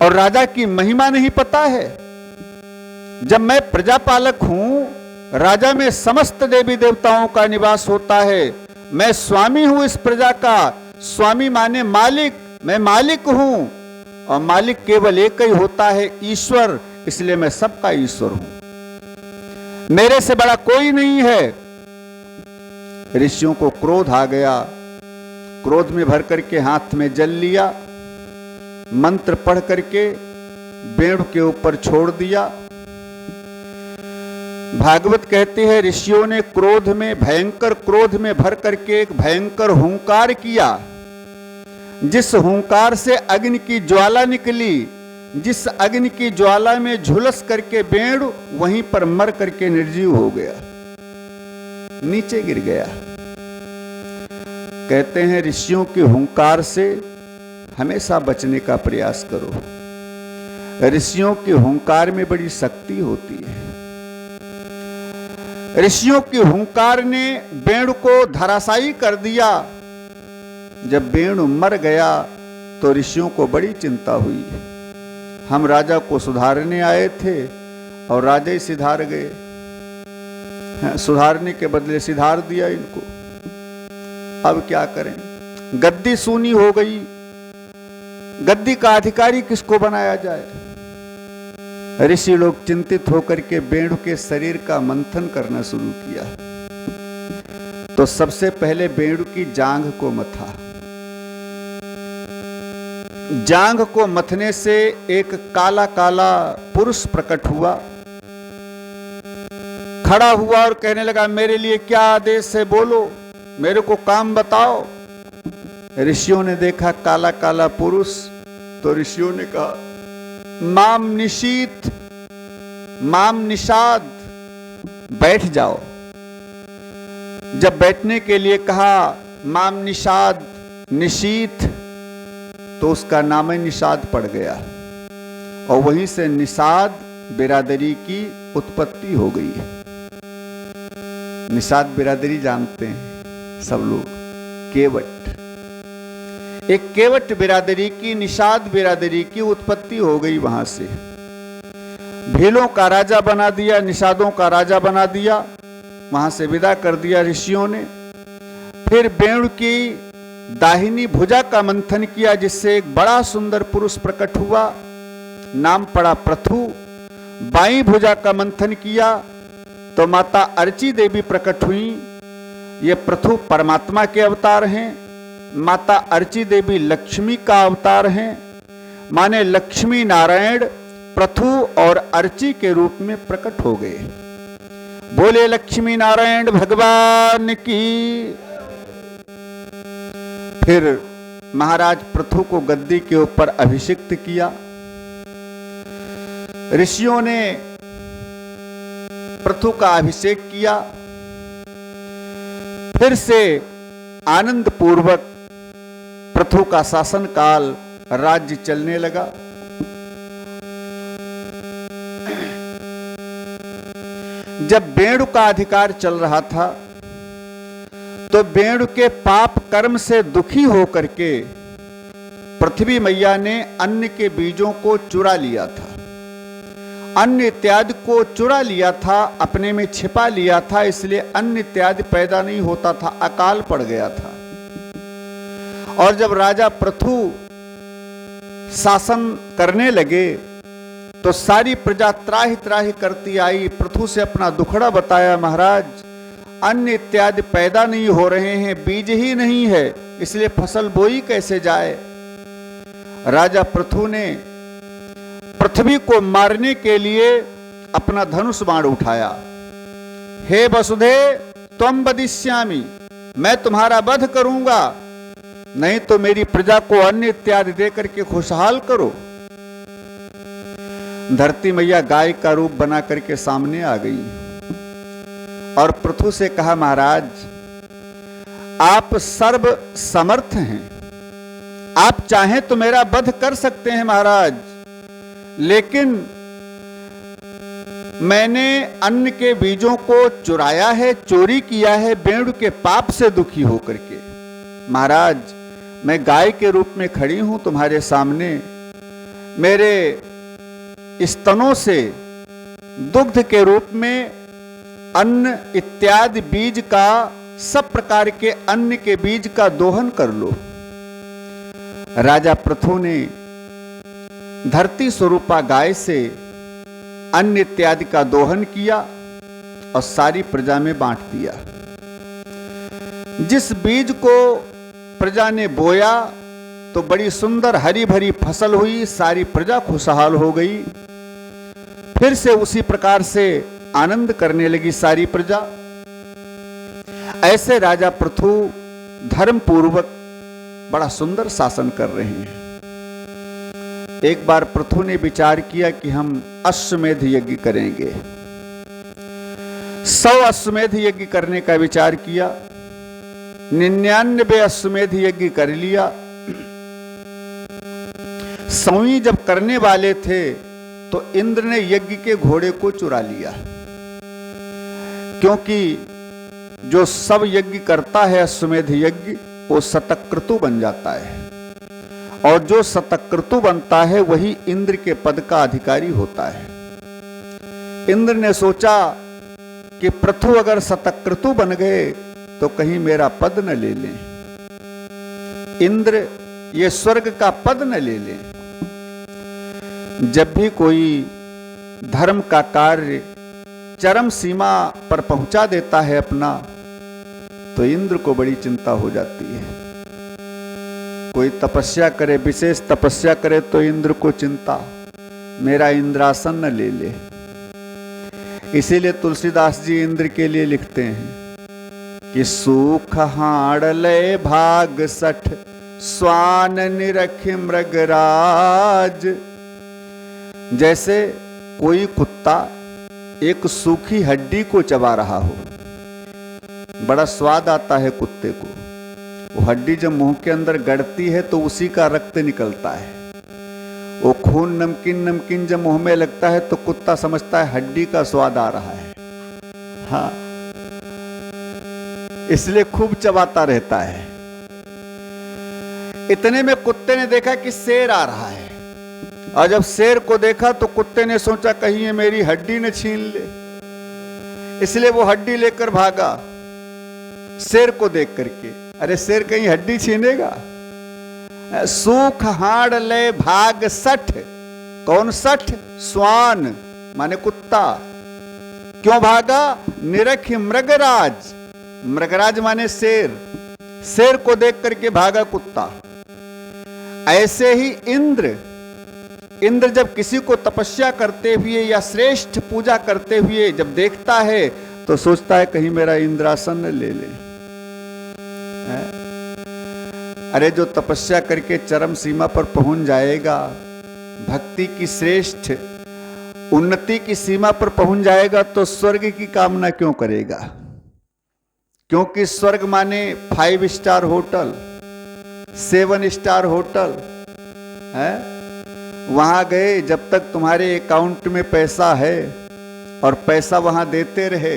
और राजा की महिमा नहीं पता है। जब मैं प्रजापालक हूं, राजा में समस्त देवी देवताओं का निवास होता है, मैं स्वामी हूं इस प्रजा का, स्वामी माने मालिक, मैं मालिक हूं, और मालिक केवल एक ही होता है ईश्वर, इसलिए मैं सबका ईश्वर हूं, मेरे से बड़ा कोई नहीं है। ऋषियों को क्रोध आ गया, क्रोध में भर करके हाथ में जल लिया, मंत्र पढ़ करके वेणु के ऊपर छोड़ दिया। भागवत कहते हैं ऋषियों ने क्रोध में, भयंकर क्रोध में भर करके एक भयंकर हुंकार किया, जिस हुंकार से अग्नि की ज्वाला निकली, जिस अग्नि की ज्वाला में झुलस करके वेणु वहीं पर मर करके निर्जीव हो गया, नीचे गिर गया। कहते हैं ऋषियों के हुंकार से हमेशा बचने का प्रयास करो, ऋषियों के हुंकार में बड़ी शक्ति होती है। ऋषियों के हुंकार ने वेणु को धराशायी कर दिया। जब वेणु मर गया तो ऋषियों को बड़ी चिंता हुई, हम राजा को सुधारने आए थे और राजा ही सिधार गए, सुधारने के बदले सिधार दिया इनको, अब क्या करें, गद्दी सूनी हो गई, गद्दी का अधिकारी किसको बनाया जाए। ऋषि लोग चिंतित होकर के वेणु के शरीर का मंथन करना शुरू किया। तो सबसे पहले वेणु की जांघ को मथा, जांघ को मथने से एक काला काला पुरुष प्रकट हुआ, खड़ा हुआ और कहने लगा मेरे लिए क्या आदेश है, बोलो मेरे को काम बताओ। ऋषियों ने देखा काला काला पुरुष, तो ऋषियों ने कहा माम निशीत माम निषाद, बैठ जाओ। जब बैठने के लिए कहा माम निषाद निशीत, तो उसका नाम निषाद पड़ गया और वहीं से निषाद बिरादरी की उत्पत्ति हो गई है। निषाद बिरादरी जानते हैं सब लोग, केवट, एक केवट बिरादरी की, निषाद बिरादरी की उत्पत्ति हो गई। वहां से भीलों का राजा बना दिया, निषादों का राजा बना दिया, वहां से विदा कर दिया ऋषियों ने। फिर वेणु की दाहिनी भुजा का मंथन किया, जिससे एक बड़ा सुंदर पुरुष प्रकट हुआ, नाम पड़ा पृथु। बाईं भुजा का मंथन किया तो माता अर्ची देवी प्रकट हुई। ये पृथु परमात्मा के अवतार हैं, माता अर्ची देवी लक्ष्मी का अवतार हैं, माने लक्ष्मी नारायण पृथु और अर्ची के रूप में प्रकट हो गए। बोले लक्ष्मी नारायण भगवान की। फिर महाराज पृथु को गद्दी के ऊपर अभिषिक्त किया। ऋषियों ने पृथु का अभिषेक किया। फिर से आनंद पूर्वक पृथु का शासन काल राज्य चलने लगा। जब वेणु का अधिकार चल रहा था तो वेणु के पाप कर्म से दुखी होकर के पृथ्वी मैया ने अन्न के बीजों को चुरा लिया था, अन्न इत्यादि को चुरा लिया था, अपने में छिपा लिया था, इसलिए अन्न इत्यादि पैदा नहीं होता था, अकाल पड़ गया था। और जब राजा पृथु शासन करने लगे तो सारी प्रजा त्राहि त्राहि करती आई, पृथु से अपना दुखड़ा बताया, महाराज अन्न इत्यादि पैदा नहीं हो रहे हैं, बीज ही नहीं है, इसलिए फसल बोई कैसे जाए। राजा पृथु ने पृथ्वी को मारने के लिए अपना धनुष बाण उठाया। हे वसुधे त्वं वदिष्यामि, मैं तुम्हारा वध करूंगा, नहीं तो मेरी प्रजा को अन्न इत्यादि देकर के खुशहाल करो। धरती मैया गाय का रूप बना करके सामने आ गई और पृथु से कहा, महाराज आप सर्व समर्थ हैं, आप चाहें तो मेरा वध कर सकते हैं महाराज, लेकिन मैंने अन्न के बीजों को चुराया है, चोरी किया है वेणु के पाप से दुखी होकर के। महाराज मैं गाय के रूप में खड़ी हूं तुम्हारे सामने, मेरे स्तनों से दुग्ध के रूप में अन्न इत्यादि बीज का, सब प्रकार के अन्न के बीज का दोहन कर लो। राजा पृथु ने धरती स्वरूपा गाय से अन्न इत्यादि का दोहन किया और सारी प्रजा में बांट दिया। जिस बीज को प्रजा ने बोया तो बड़ी सुंदर हरी भरी फसल हुई, सारी प्रजा खुशहाल हो गई। फिर से उसी प्रकार से आनंद करने लगी सारी प्रजा। ऐसे राजा पृथु धर्म पूर्वक बड़ा सुंदर शासन कर रहे हैं। एक बार पृथु ने विचार किया कि हम अश्वमेध यज्ञ करेंगे। 100 अश्वमेध यज्ञ करने का विचार किया, 99 अश्वमेध यज्ञ कर लिया। 100वीं जब करने वाले थे तो इंद्र ने यज्ञ के घोड़े को चुरा लिया, क्योंकि जो सब यज्ञ करता है अश्वमेध यज्ञ वो शतक्रतु बन जाता है, और जो शतक्रतु बनता है वही इंद्र के पद का अधिकारी होता है। इंद्र ने सोचा कि पृथु अगर शतक्रतु बन गए तो कहीं मेरा पद न ले लें, इंद्र ये स्वर्ग का पद न ले लें। जब भी कोई धर्म का कार्य चरम सीमा पर पहुंचा देता है अपना, तो इंद्र को बड़ी चिंता हो जाती है। कोई तपस्या करे, विशेष तपस्या करे तो इंद्र को चिंता, मेरा इंद्रासन न ले ले। इसीलिए तुलसीदास जी इंद्र के लिए लिखते हैं कि सुख हाड़ले भाग सठ स्वान निरख मृगराज। जैसे कोई कुत्ता एक सूखी हड्डी को चबा रहा हो, बड़ा स्वाद आता है कुत्ते को। वो हड्डी जब मुंह के अंदर गड़ती है तो उसी का रक्त निकलता है। वो खून नमकीन नमकीन जब मुंह में लगता है तो कुत्ता समझता है हड्डी का स्वाद आ रहा है। हाँ, इसलिए खूब चबाता रहता है। इतने में कुत्ते ने देखा कि शेर आ रहा है, और जब शेर को देखा तो कुत्ते ने सोचा कहीं ये मेरी हड्डी न छीन ले, इसलिए वो हड्डी लेकर भागा शेर को देख करके। अरे शेर कहीं हड्डी छीनेगा? सूख हाड़ ले भाग सठ। कौन सठ? स्वान माने कुत्ता। क्यों भागा? निरख मृगराज। मृगराज माने शेर। शेर को देख करके भागा कुत्ता। ऐसे ही इंद्र जब किसी को तपस्या करते हुए या श्रेष्ठ पूजा करते हुए जब देखता है तो सोचता है कहीं मेरा इंद्रासन ले ले। अरे जो तपस्या करके चरम सीमा पर पहुंच जाएगा, भक्ति की श्रेष्ठ उन्नति की सीमा पर पहुंच जाएगा, तो स्वर्ग की कामना क्यों करेगा? क्योंकि स्वर्ग माने 5 स्टार होटल, 7 स्टार होटल है। वहां गए, जब तक तुम्हारे अकाउंट में पैसा है और पैसा वहां देते रहे,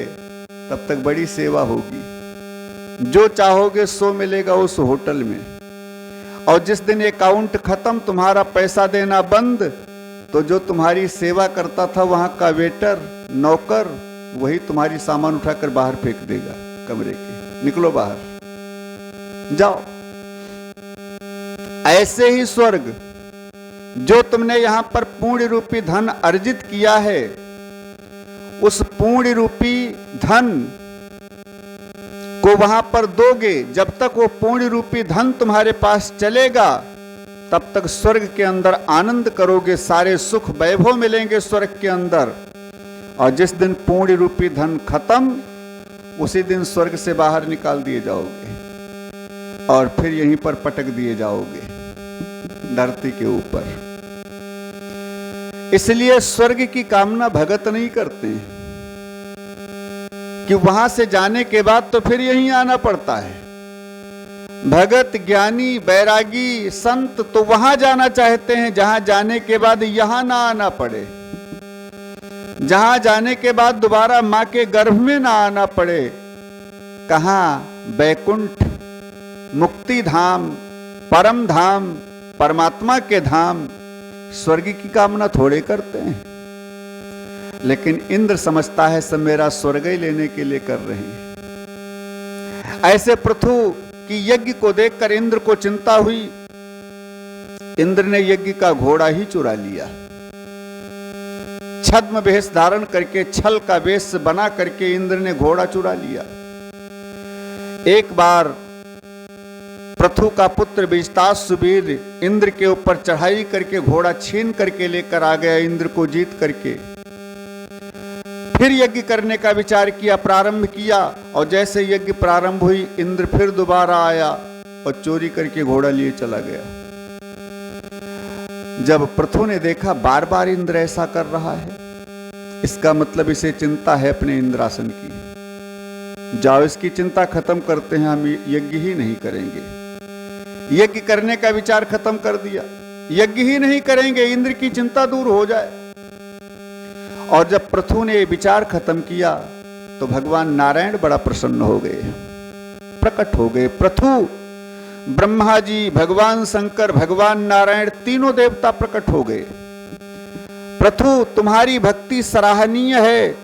तब तक बड़ी सेवा होगी। जो चाहोगे सो मिलेगा उस होटल में। और जिस दिन अकाउंट खत्म, तुम्हारा पैसा देना बंद, तो जो तुम्हारी सेवा करता था वहां का वेटर, नौकर, वही तुम्हारी सामान उठाकर बाहर फेंक देगा कमरे के। निकलो बाहर, जाओ। ऐसे ही स्वर्ग, जो तुमने यहां पर पुण्य रूपी धन अर्जित किया है, उस पुण्य रूपी धन को वहां पर दोगे। जब तक वो पुण्य रूपी धन तुम्हारे पास चलेगा, तब तक स्वर्ग के अंदर आनंद करोगे, सारे सुख वैभव मिलेंगे स्वर्ग के अंदर। और जिस दिन पुण्य रूपी धन खत्म, उसी दिन स्वर्ग से बाहर निकाल दिए जाओगे और फिर यहीं पर पटक दिए जाओगे धरती के ऊपर। इसलिए स्वर्ग की कामना भगत नहीं करते हैं कि वहां से जाने के बाद तो फिर यहीं आना पड़ता है। भगत, ज्ञानी, बैरागी, संत तो वहां जाना चाहते हैं जहां जाने के बाद यहां ना आना पड़े, जहां जाने के बाद दोबारा मां के गर्भ में ना आना पड़े। कहां? बैकुंठ, मुक्ति धाम, परम धाम, परमात्मा के धाम। स्वर्ग की कामना थोड़े करते हैं। लेकिन इंद्र समझता है सब मेरा स्वर्ग ही लेने के लिए कर रहे हैं। ऐसे पृथु की यज्ञ को देखकर इंद्र को चिंता हुई। इंद्र ने यज्ञ का घोड़ा ही चुरा लिया। छद्म वेश धारण करके, छल का वेश बना करके इंद्र ने घोड़ा चुरा लिया। एक बार पृथु का पुत्र विजतासुवीर इंद्र के ऊपर चढ़ाई करके घोड़ा छीन करके लेकर आ गया, इंद्र को जीत करके। फिर यज्ञ करने का विचार किया, प्रारंभ किया, और जैसे यज्ञ प्रारंभ हुई, इंद्र फिर दोबारा आया और चोरी करके घोड़ा लिए चला गया। जब पृथु ने देखा बार बार इंद्र ऐसा कर रहा है, इसका मतलब इसे चिंता है अपने इंद्रासन की। जाओ, इसकी चिंता खत्म करते हैं, हम यज्ञ ही नहीं करेंगे। यज्ञ करने का विचार खत्म कर दिया, यज्ञ ही नहीं करेंगे, इंद्र की चिंता दूर हो जाए। और जब पृथु ने विचार खत्म किया तो भगवान नारायण बड़ा प्रसन्न हो गए, प्रकट हो गए। पृथु, ब्रह्मा जी, भगवान शंकर, भगवान नारायण, तीनों देवता प्रकट हो गए। पृथु, तुम्हारी भक्ति सराहनीय है।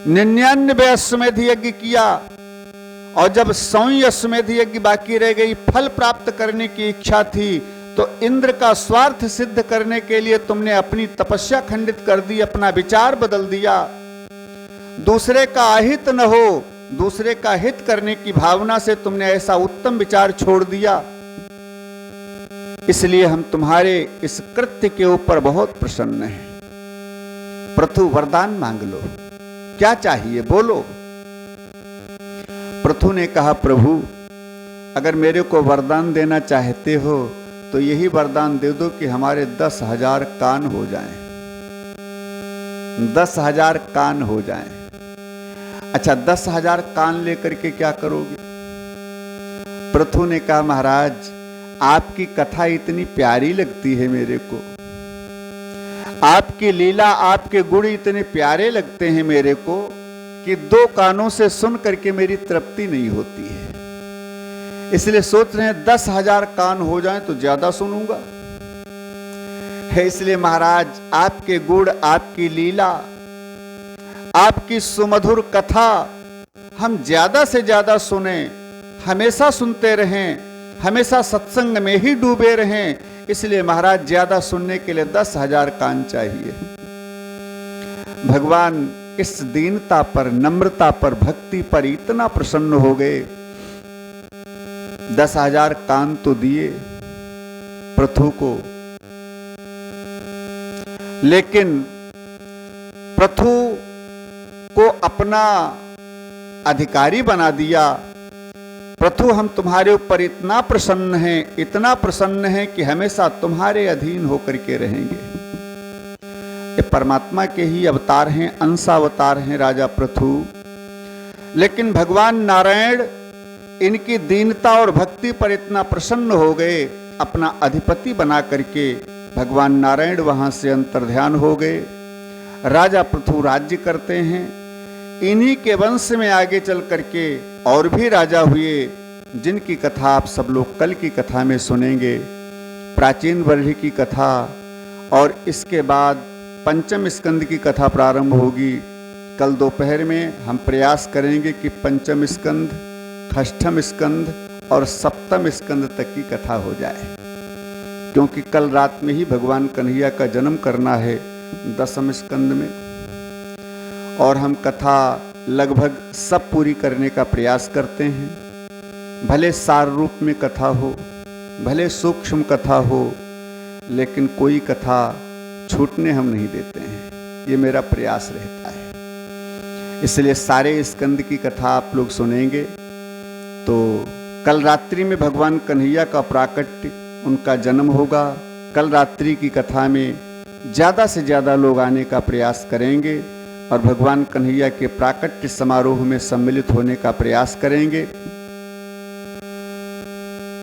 99 अश्वमेध यज्ञ किया, और जब 100वीं अश्वमेध यज्ञ बाकी रह गई, फल प्राप्त करने की इच्छा थी, तो इंद्र का स्वार्थ सिद्ध करने के लिए तुमने अपनी तपस्या खंडित कर दी, अपना विचार बदल दिया। दूसरे का अहित न हो, दूसरे का हित करने की भावना से तुमने ऐसा उत्तम विचार छोड़ दिया। इसलिए हम तुम्हारे इस कृत्य के ऊपर बहुत प्रसन्न हैं। पृथु, वरदान मांग लो, क्या चाहिए बोलो। पृथु ने कहा, प्रभु अगर मेरे को वरदान देना चाहते हो तो यही वरदान दे दो कि हमारे 10,000 कान हो जाएं, 10,000 कान हो जाएं। अच्छा, 10,000 कान लेकर के क्या करोगे? पृथु ने कहा, महाराज आपकी कथा इतनी प्यारी लगती है मेरे को, आपकी लीला, आपके गुण इतने प्यारे लगते हैं मेरे को कि 2 कानों से सुन करके मेरी तृप्ति नहीं होती है। इसलिए सोच रहे हैं 10,000 कान हो जाएं तो ज्यादा सुनूंगा। इसलिए महाराज आपके गुण, आपकी लीला, आपकी सुमधुर कथा हम ज्यादा से ज्यादा सुने, हमेशा सुनते रहें, हमेशा सत्संग में ही डूबे रहें। इसलिए महाराज ज्यादा सुनने के लिए 10,000 कान चाहिए। भगवान इस दीनता पर, नम्रता पर, भक्ति पर इतना प्रसन्न हो गए। 10,000 कान तो दिए पृथु को, लेकिन पृथु को अपना अधिकारी बना दिया। पृथु, हम तुम्हारे ऊपर इतना प्रसन्न हैं, इतना प्रसन्न हैं कि हमेशा तुम्हारे अधीन होकर के रहेंगे। ये परमात्मा के ही अवतार हैं, अंशावतार हैं राजा पृथु। लेकिन भगवान नारायण इनकी दीनता और भक्ति पर इतना प्रसन्न हो गए, अपना अधिपति बना करके भगवान नारायण वहां से अंतर्ध्यान हो गए। राजा पृथु राज्य करते हैं। इन्हीं के वंश में आगे चल करके और भी राजा हुए, जिनकी कथा आप सब लोग कल की कथा में सुनेंगे, प्राचीन वर्ष की कथा। और इसके बाद पंचम स्कंद की कथा प्रारंभ होगी। कल दोपहर में हम प्रयास करेंगे कि पंचम स्कंद, षष्ठम स्कंद और सप्तम स्कंद तक की कथा हो जाए, क्योंकि कल रात में ही भगवान कन्हैया का जन्म करना है दसम स्कंद में। और हम कथा लगभग सब पूरी करने का प्रयास करते हैं। भले सार रूप में कथा हो, भले सूक्ष्म कथा हो, लेकिन कोई कथा छूटने हम नहीं देते हैं, ये मेरा प्रयास रहता है। इसलिए सारे स्कंद की कथा आप लोग सुनेंगे। तो कल रात्रि में भगवान कन्हैया का प्राकट्य, उनका जन्म होगा। कल रात्रि की कथा में ज़्यादा से ज़्यादा लोग आने का प्रयास करेंगे और भगवान कन्हैया के प्राकट्य समारोह में सम्मिलित होने का प्रयास करेंगे।